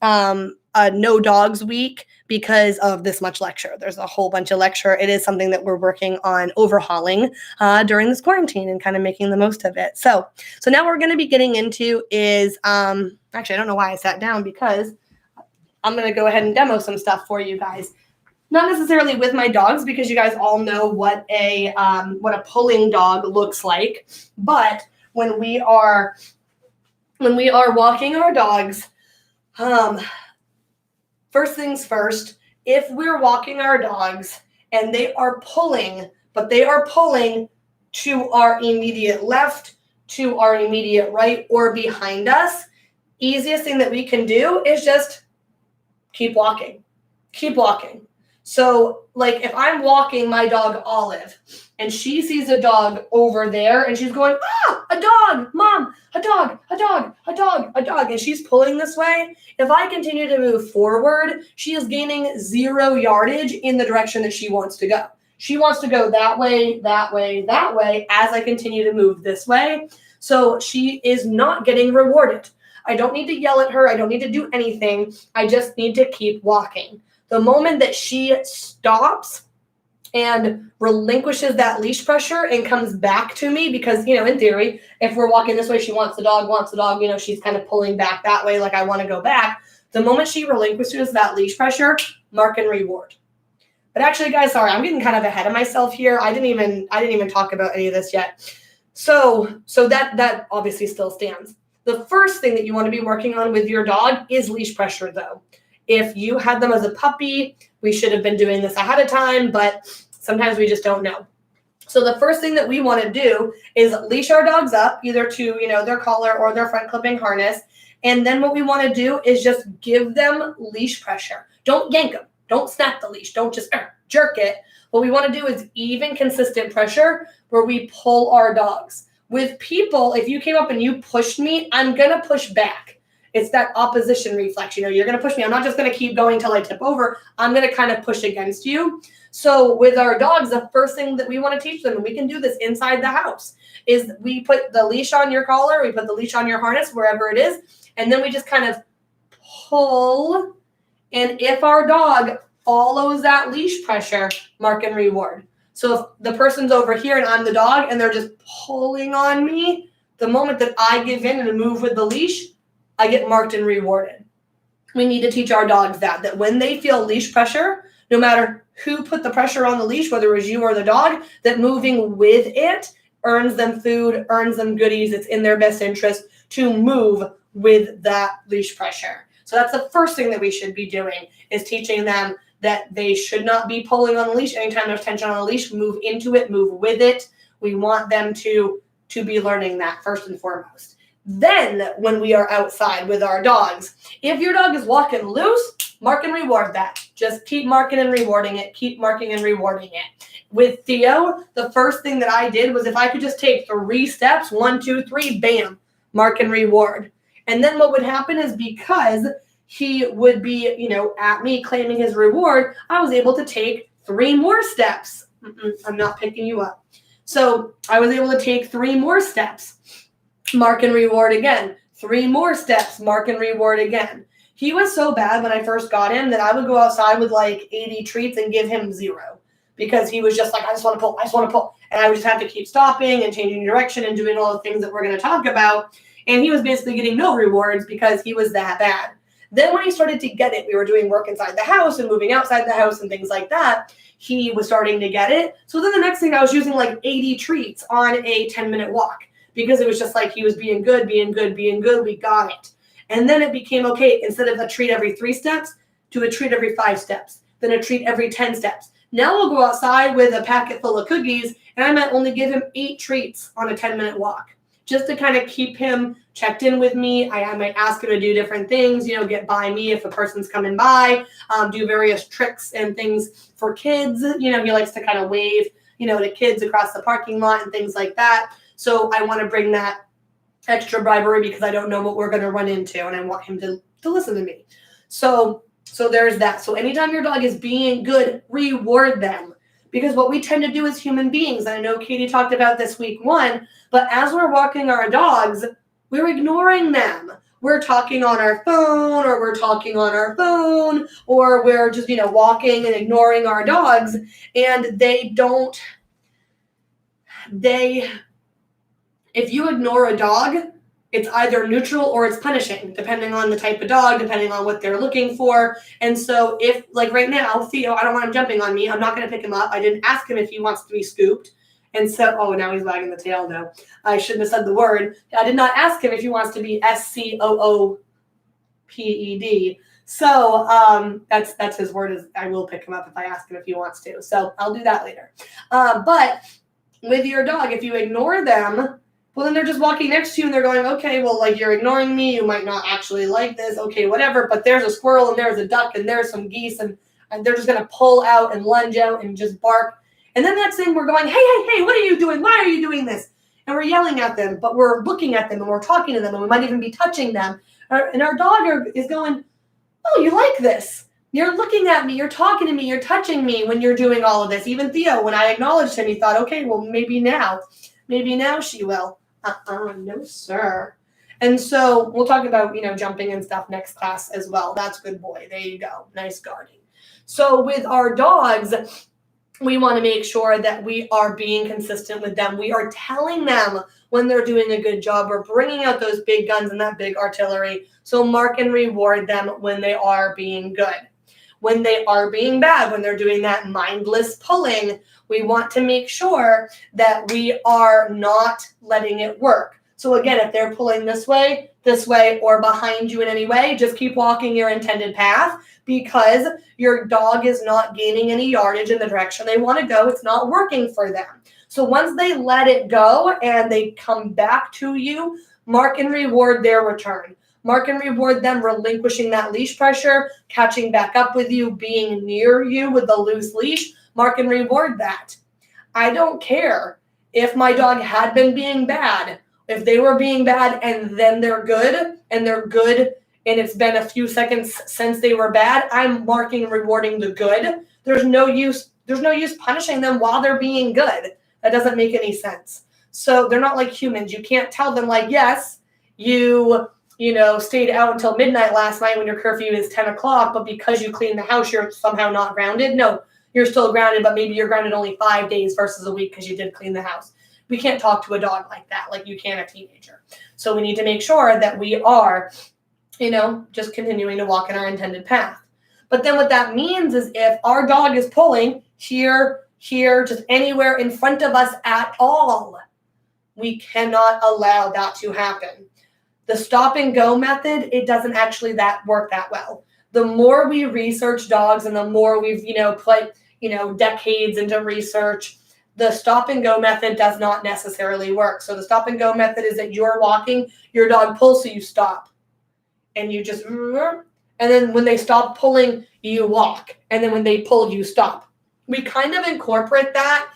a no dogs week because of this much lecture. There's a whole bunch of lecture. It is something that we're working on overhauling during this quarantine and kind of making the most of it. So now what we're going to be getting into is, actually, I don't know why I sat down, because I'm going to go ahead and demo some stuff for you guys. Not necessarily with my dogs, because you guys all know what a pulling dog looks like. But when we are walking our dogs, first things first, if we're walking our dogs and they are pulling, but they are pulling to our immediate left, to our immediate right, or behind us, easiest thing that we can do is just keep walking. Keep walking. So, like, if I'm walking my dog Olive and she sees a dog over there and she's going, a dog, Mom, a dog, a dog, a dog, a dog, and she's pulling this way, if I continue to move forward, she is gaining 0 yardage in the direction that she wants to go. She wants to go that way, that way, that way as I continue to move this way. So she is not getting rewarded. I don't need to yell at her. I don't need to do anything. I just need to keep walking. The moment that she stops and relinquishes that leash pressure and comes back to me, because, in theory, if we're walking this way, she wants the dog, she's kind of pulling back that way, like I want to go back. The moment she relinquishes that leash pressure, mark and reward. But actually, guys, sorry, I'm getting kind of ahead of myself here. I didn't even talk about any of this yet. So that obviously still stands. The first thing that you want to be working on with your dog is leash pressure, though. If you had them as a puppy, we should have been doing this ahead of time, but sometimes we just don't know. So the first thing that we want to do is leash our dogs up, either to, their collar or their front clipping harness. And then what we want to do is just give them leash pressure. Don't yank them. Don't snap the leash. Don't just jerk it. What we want to do is even, consistent pressure where we pull our dogs. With people, if you came up and you pushed me, I'm going to push back. It's that opposition reflex. You're going to push me. I'm not just going to keep going till I tip over. I'm going to kind of push against you. So with our dogs, the first thing that we want to teach them, and we can do this inside the house, is we put the leash on your collar, we put the leash on your harness, wherever it is, and then we just kind of pull. And if our dog follows that leash pressure, mark and reward. So if the person's over here and I'm the dog and they're just pulling on me, the moment that I give in and move with the leash, I get marked and rewarded. We need to teach our dogs that when they feel leash pressure, no matter who put the pressure on the leash, whether it was you or the dog, that moving with it earns them food, earns them goodies. It's in their best interest to move with that leash pressure. So that's the first thing that we should be doing, is teaching them that they should not be pulling on the leash. Anytime there's tension on the leash, move into it, move with it. We want them to be learning that first and foremost. Then when we are outside with our dogs, if your dog is walking loose, mark and reward that. Just keep marking and rewarding it. Keep marking and rewarding it. With Theo, the first thing that I did was, if I could just take 3 steps, 1, 2, 3, bam, mark and reward. And then what would happen is, because he would be, at me claiming his reward, I was able to take 3 more steps. I'm not picking you up. So I was able to take 3 more steps. Mark and reward again. 3 more steps, mark and reward again. He was so bad when I first got him that I would go outside with like 80 treats and give him 0, because he was just like, I just want to pull, I just want to pull. And I would just have to keep stopping and changing direction and doing all the things that we're going to talk about. And he was basically getting no rewards because he was that bad. Then when he started to get it, we were doing work inside the house and moving outside the house and things like that. He was starting to get it. So then the next thing, I was using like 80 treats on a 10-minute walk, because it was just like he was being good. We got it. And then it became, okay, instead of a treat every 3 steps, to a treat every 5 steps, then a treat every 10 steps. Now we'll go outside with a packet full of cookies, and I might only give him 8 treats on a 10-minute walk, just to kind of keep him checked in with me. I might ask him to do different things, get by me if a person's coming by, do various tricks and things for kids. He likes to kind of wave, to kids across the parking lot and things like that. So I want to bring that extra bribery, because I don't know what we're going to run into, and I want him to listen to me. So there's that. So anytime your dog is being good, reward them. Because what we tend to do as human beings, and I know Katie talked about this week 1, but as we're walking our dogs, we're ignoring them. we're talking on our phone, or we're talking on our phone, or we're just, walking and ignoring our dogs, and if you ignore a dog, it's either neutral or it's punishing, depending on the type of dog, depending on what they're looking for. And so if, like right now, Theo, I don't want him jumping on me. I'm not going to pick him up. I didn't ask him if he wants to be scooped. And so, now he's wagging the tail, though. I shouldn't have said the word. I did not ask him if he wants to be SCOOPED. So that's his word, is I will pick him up if I ask him if he wants to. So I'll do that later. But with your dog, if you ignore them, well, then they're just walking next to you and they're going, okay, well, like, you're ignoring me. You might not actually like this. Okay, whatever. But there's a squirrel and there's a duck and there's some geese, and they're just going to pull out and lunge out and just bark. And then next thing we're going, hey, what are you doing? Why are you doing this? And we're yelling at them, but we're looking at them and we're talking to them, and we might even be touching them. And our dog is going, oh, you like this? You're looking at me, you're talking to me, you're touching me when you're doing all of this. Even Theo, when I acknowledged him, he thought, okay, well, maybe now she will. No, sir. And so we'll talk about, jumping and stuff next class as well. That's good boy. There you go. Nice guarding. So with our dogs, we want to make sure that we are being consistent with them. We are telling them when they're doing a good job. We're bringing out those big guns and that big artillery. So mark and reward them when they are being good. When they are being bad, when they're doing that mindless pulling, we want to make sure that we are not letting it work. So again, if they're pulling this way, or behind you in any way, just keep walking your intended path, because your dog is not gaining any yardage in the direction they want to go. It's not working for them. So once they let it go and they come back to you, mark and reward their return. Mark and reward them relinquishing that leash pressure, catching back up with you, being near you with the loose leash. Mark and reward that. I don't care if my dog had been being bad. If they were being bad and then they're good, and it's been a few seconds since they were bad, I'm marking and rewarding the good. There's no use punishing them while they're being good. That doesn't make any sense. So they're not like humans. You can't tell them, like, yes, you stayed out until midnight last night when your curfew is 10 o'clock, but because you cleaned the house, you're somehow not grounded. No, you're still grounded, but maybe you're grounded only 5 days versus a week because you did clean the house. We can't talk to a dog like that, like you can a teenager. So we need to make sure that we are, just continuing to walk in our intended path. But then what that means is if our dog is pulling here, just anywhere in front of us at all, we cannot allow that to happen. The stop and go method, it doesn't actually work that well. The more we research dogs and the more we've, put, decades into research, the stop and go method does not necessarily work. So the stop and go method is that you're walking, your dog pulls, so you stop. And you just, and then when they stop pulling, you walk. And then when they pull, you stop. We kind of incorporate that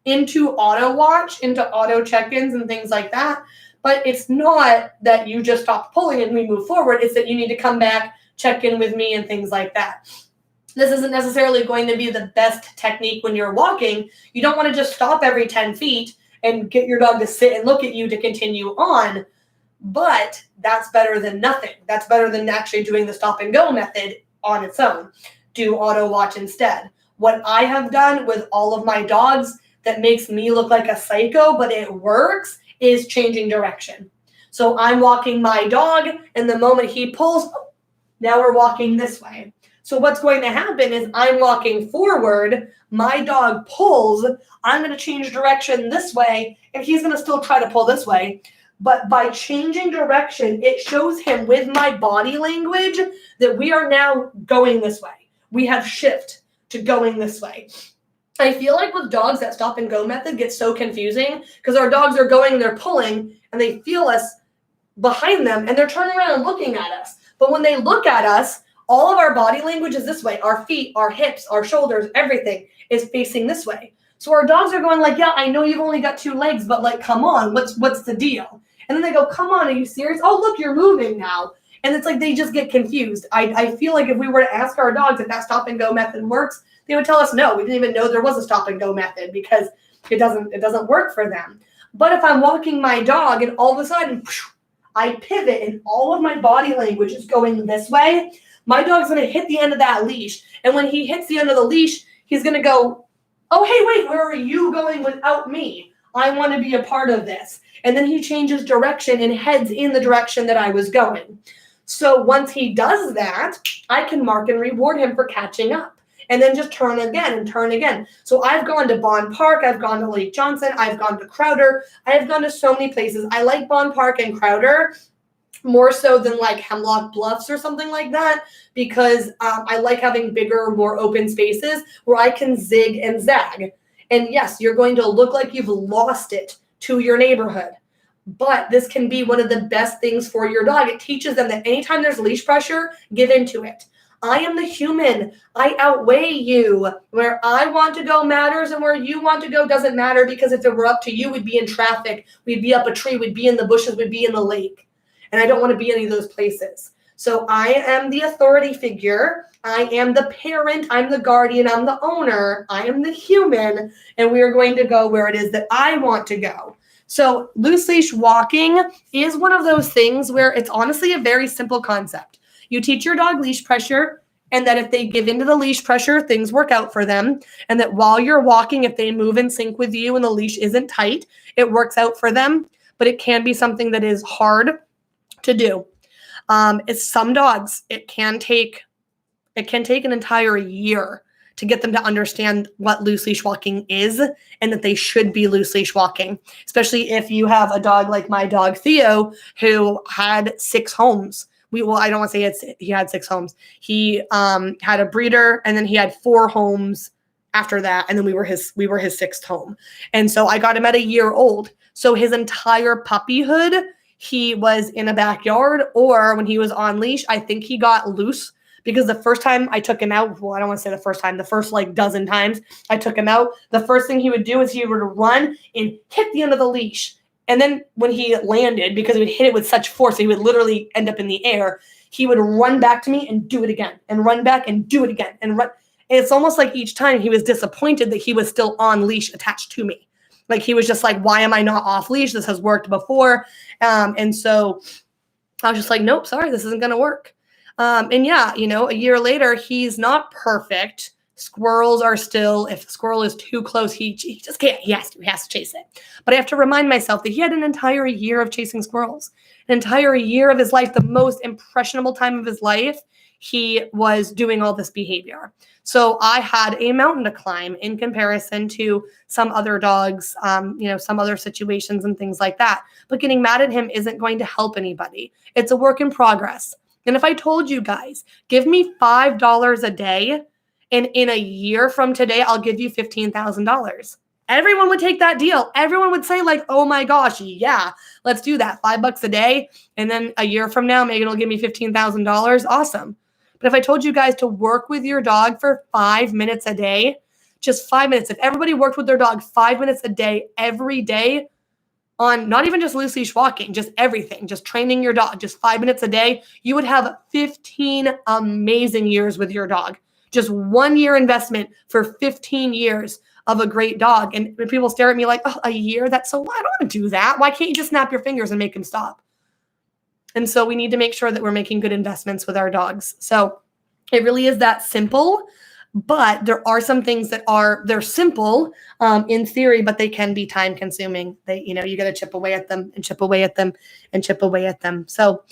into auto watch, into auto check-ins and things like that. But it's not that you just stop pulling and we move forward. It's that you need to come back, check in with me and things like that. This isn't necessarily going to be the best technique when you're walking. You don't want to just stop every 10 feet and get your dog to sit and look at you to continue on. But that's better than nothing. That's better than actually doing the stop and go method on its own. Do auto watch instead. What I have done with all of my dogs that makes me look like a psycho, but it works, is changing direction. So I'm walking my dog, and the moment he pulls, now we're walking this way. So what's going to happen is I'm walking forward, my dog pulls, I'm going to change direction this way, and he's going to still try to pull this way. But by changing direction, it shows him with my body language that we are now going this way. We have shift to going this way. I feel like with dogs, that stop and go method gets so confusing because our dogs are going and they're pulling and they feel us behind them and they're turning around and looking at us. But when they look at us, all of our body language is this way. Our feet, our hips, our shoulders, everything is facing this way. So our dogs are going like, yeah, I know you've only got 2 legs, but like, come on, what's the deal? And then they go, come on, are you serious? Oh, look, you're moving now. And it's like they just get confused. I feel like if we were to ask our dogs if that stop and go method works, they would tell us no. We didn't even know there was a stop and go method because it doesn't work for them. But if I'm walking my dog and all of a sudden I pivot and all of my body language is going this way, my dog's going to hit the end of that leash. And when he hits the end of the leash, he's going to go, oh, hey, wait, where are you going without me? I want to be a part of this. And then he changes direction and heads in the direction that I was going. So once he does that, I can mark and reward him for catching up. And then just turn again and turn again. So I've gone to Bond Park. I've gone to Lake Johnson. I've gone to Crowder. I have gone to so many places. I like Bond Park and Crowder more so than like Hemlock Bluffs or something like that, because I like having bigger, more open spaces where I can zig and zag. And yes, you're going to look like you've lost it to your neighborhood. But this can be one of the best things for your dog. It teaches them that anytime there's leash pressure, give into it. I am the human. I outweigh you. Where I want to go matters and where you want to go doesn't matter, because if it were up to you, we'd be in traffic. We'd be up a tree. We'd be in the bushes. We'd be in the lake. And I don't want to be any of those places. So I am the authority figure. I am the parent. I'm the guardian. I'm the owner. I am the human. And we are going to go where it is that I want to go. So loose leash walking is one of those things where it's honestly a very simple concept. You teach your dog leash pressure, and that if they give into the leash pressure, things work out for them. And that while you're walking, if they move in sync with you and the leash isn't tight, it works out for them. But it can be something that is hard to do. It's some dogs, it can take an entire year to get them to understand what loose leash walking is and that they should be loose leash walking, especially if you have a dog like my dog Theo, who had 6 homes. I don't want to say he had 6 homes. He had a breeder, and then he had 4 homes after that, and then we were his 6th home. And so I got him at a year old. So his entire puppyhood, he was in a backyard, or when he was on leash, I think he got loose. Because the first time I took him out, well, I don't want to say the first time, the first like dozen times I took him out, the first thing he would do is he would run and hit the end of the leash. And then when he landed, because he would hit it with such force, he would literally end up in the air, he would run back to me and do it again, and run back and do it again, and run. And it's almost like each time he was disappointed that he was still on leash attached to me. Like he was just like, why am I not off leash? This has worked before. And so I was just like, nope, sorry, this isn't going to work. And yeah, a year later, he's not perfect. Squirrels are still, if the squirrel is too close, he just can't, he has to chase it. But I have to remind myself that he had an entire year of chasing squirrels, an entire year of his life, the most impressionable time of his life. He was doing all this behavior. So I had a mountain to climb in comparison to some other dogs, some other situations and things like that. But getting mad at him isn't going to help anybody. It's a work in progress. And if I told you guys, give me $5 a day, and in a year from today, I'll give you $15,000. Everyone would take that deal. Everyone would say like, oh my gosh, yeah, let's do that. $5 a day. And then a year from now, Megan will give me $15,000. Awesome. But if I told you guys to work with your dog for 5 minutes a day, just 5 minutes, if everybody worked with their dog 5 minutes a day, every day, on not even just loose leash walking, just everything, just training your dog, just 5 minutes a day, you would have 15 amazing years with your dog. Just 1 year investment for 15 years of a great dog. And when people stare at me like, oh, a year? That's so, I don't want to do that. Why can't you just snap your fingers and make him stop? And so we need to make sure that we're making good investments with our dogs. So it really is that simple. But there are some things that they're simple in theory, but they can be time consuming. You got to chip away at them and chip away at them and chip away at them. So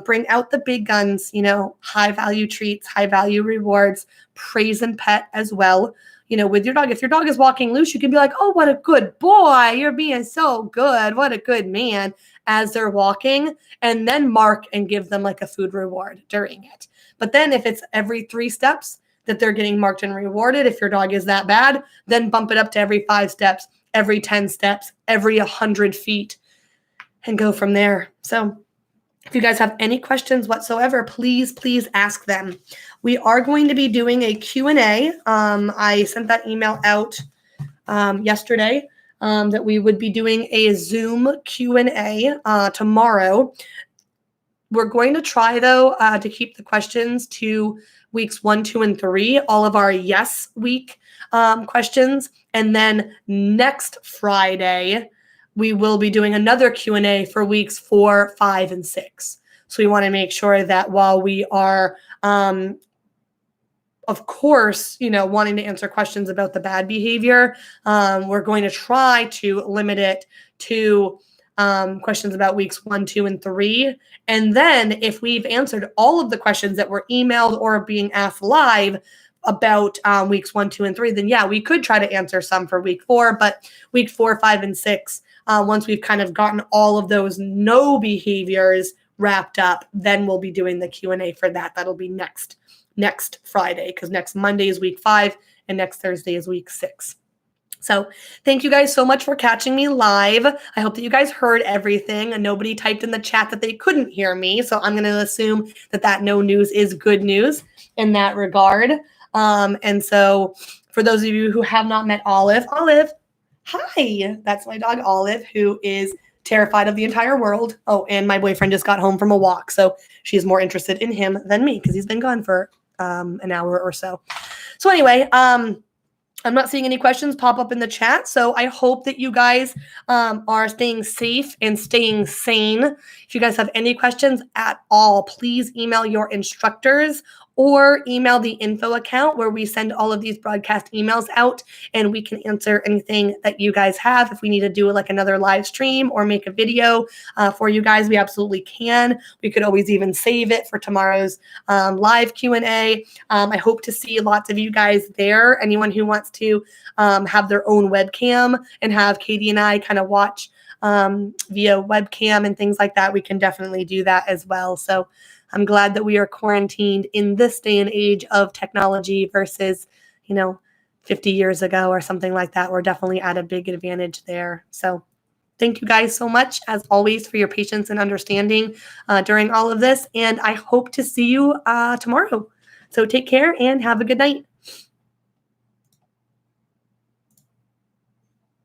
bring out the big guns, high value treats, high value rewards, praise and pet as well. With your dog, if your dog is walking loose, you can be like, oh, what a good boy. You're being so good. What a good man, as they're walking, and then mark and give them like a food reward during it. But then if it's every 3 steps that they're getting marked and rewarded, if your dog is that bad, then bump it up to every 5 steps, every 10 steps, every 100 feet, and go from there. So if you guys have any questions whatsoever, please ask them. We are going to be doing a Q&A. I sent that email out yesterday that we would be doing a Zoom Q&A tomorrow. We're going to try, though, to keep the questions to weeks 1, 2, and 3, all of our yes week questions. And then next Friday, we will be doing another Q&A for weeks 4, 5, and 6. So we want to make sure that while we are, of course, wanting to answer questions about the bad behavior, we're going to try to limit it to questions about weeks 1, 2, and 3. And then if we've answered all of the questions that were emailed or being asked live about weeks 1, 2, and 3, then yeah, we could try to answer some for week 4, but week 4, 5, and 6, once we've kind of gotten all of those no behaviors wrapped up, then we'll be doing the Q&A for that. That'll be next Friday, because next Monday is week 5 and next Thursday is week 6. So thank you guys so much for catching me live. I hope that you guys heard everything, and nobody typed in the chat that they couldn't hear me. So I'm going to assume that no news is good news in that regard. And so for those of you who have not met Olive, hi, that's my dog Olive, who is terrified of the entire world. Oh, and my boyfriend just got home from a walk, so she's more interested in him than me because he's been gone for an hour or so. So anyway, I'm not seeing any questions pop up in the chat, so I hope that you guys are staying safe and staying sane. If you guys have any questions at all, please email your instructors or email the info account where we send all of these broadcast emails out, and we can answer anything that you guys have. If we need to do like another live stream or make a video for you guys, we absolutely can. We could always even save it for tomorrow's live Q&A. I hope to see lots of you guys there. Anyone who wants to have their own webcam and have Katie and I kind of watch via webcam and things like that, we can definitely do that as well. So I'm glad that we are quarantined in this day and age of technology versus, 50 years ago or something like that. We're definitely at a big advantage there. So thank you guys so much, as always, for your patience and understanding during all of this. And I hope to see you tomorrow. So take care and have a good night.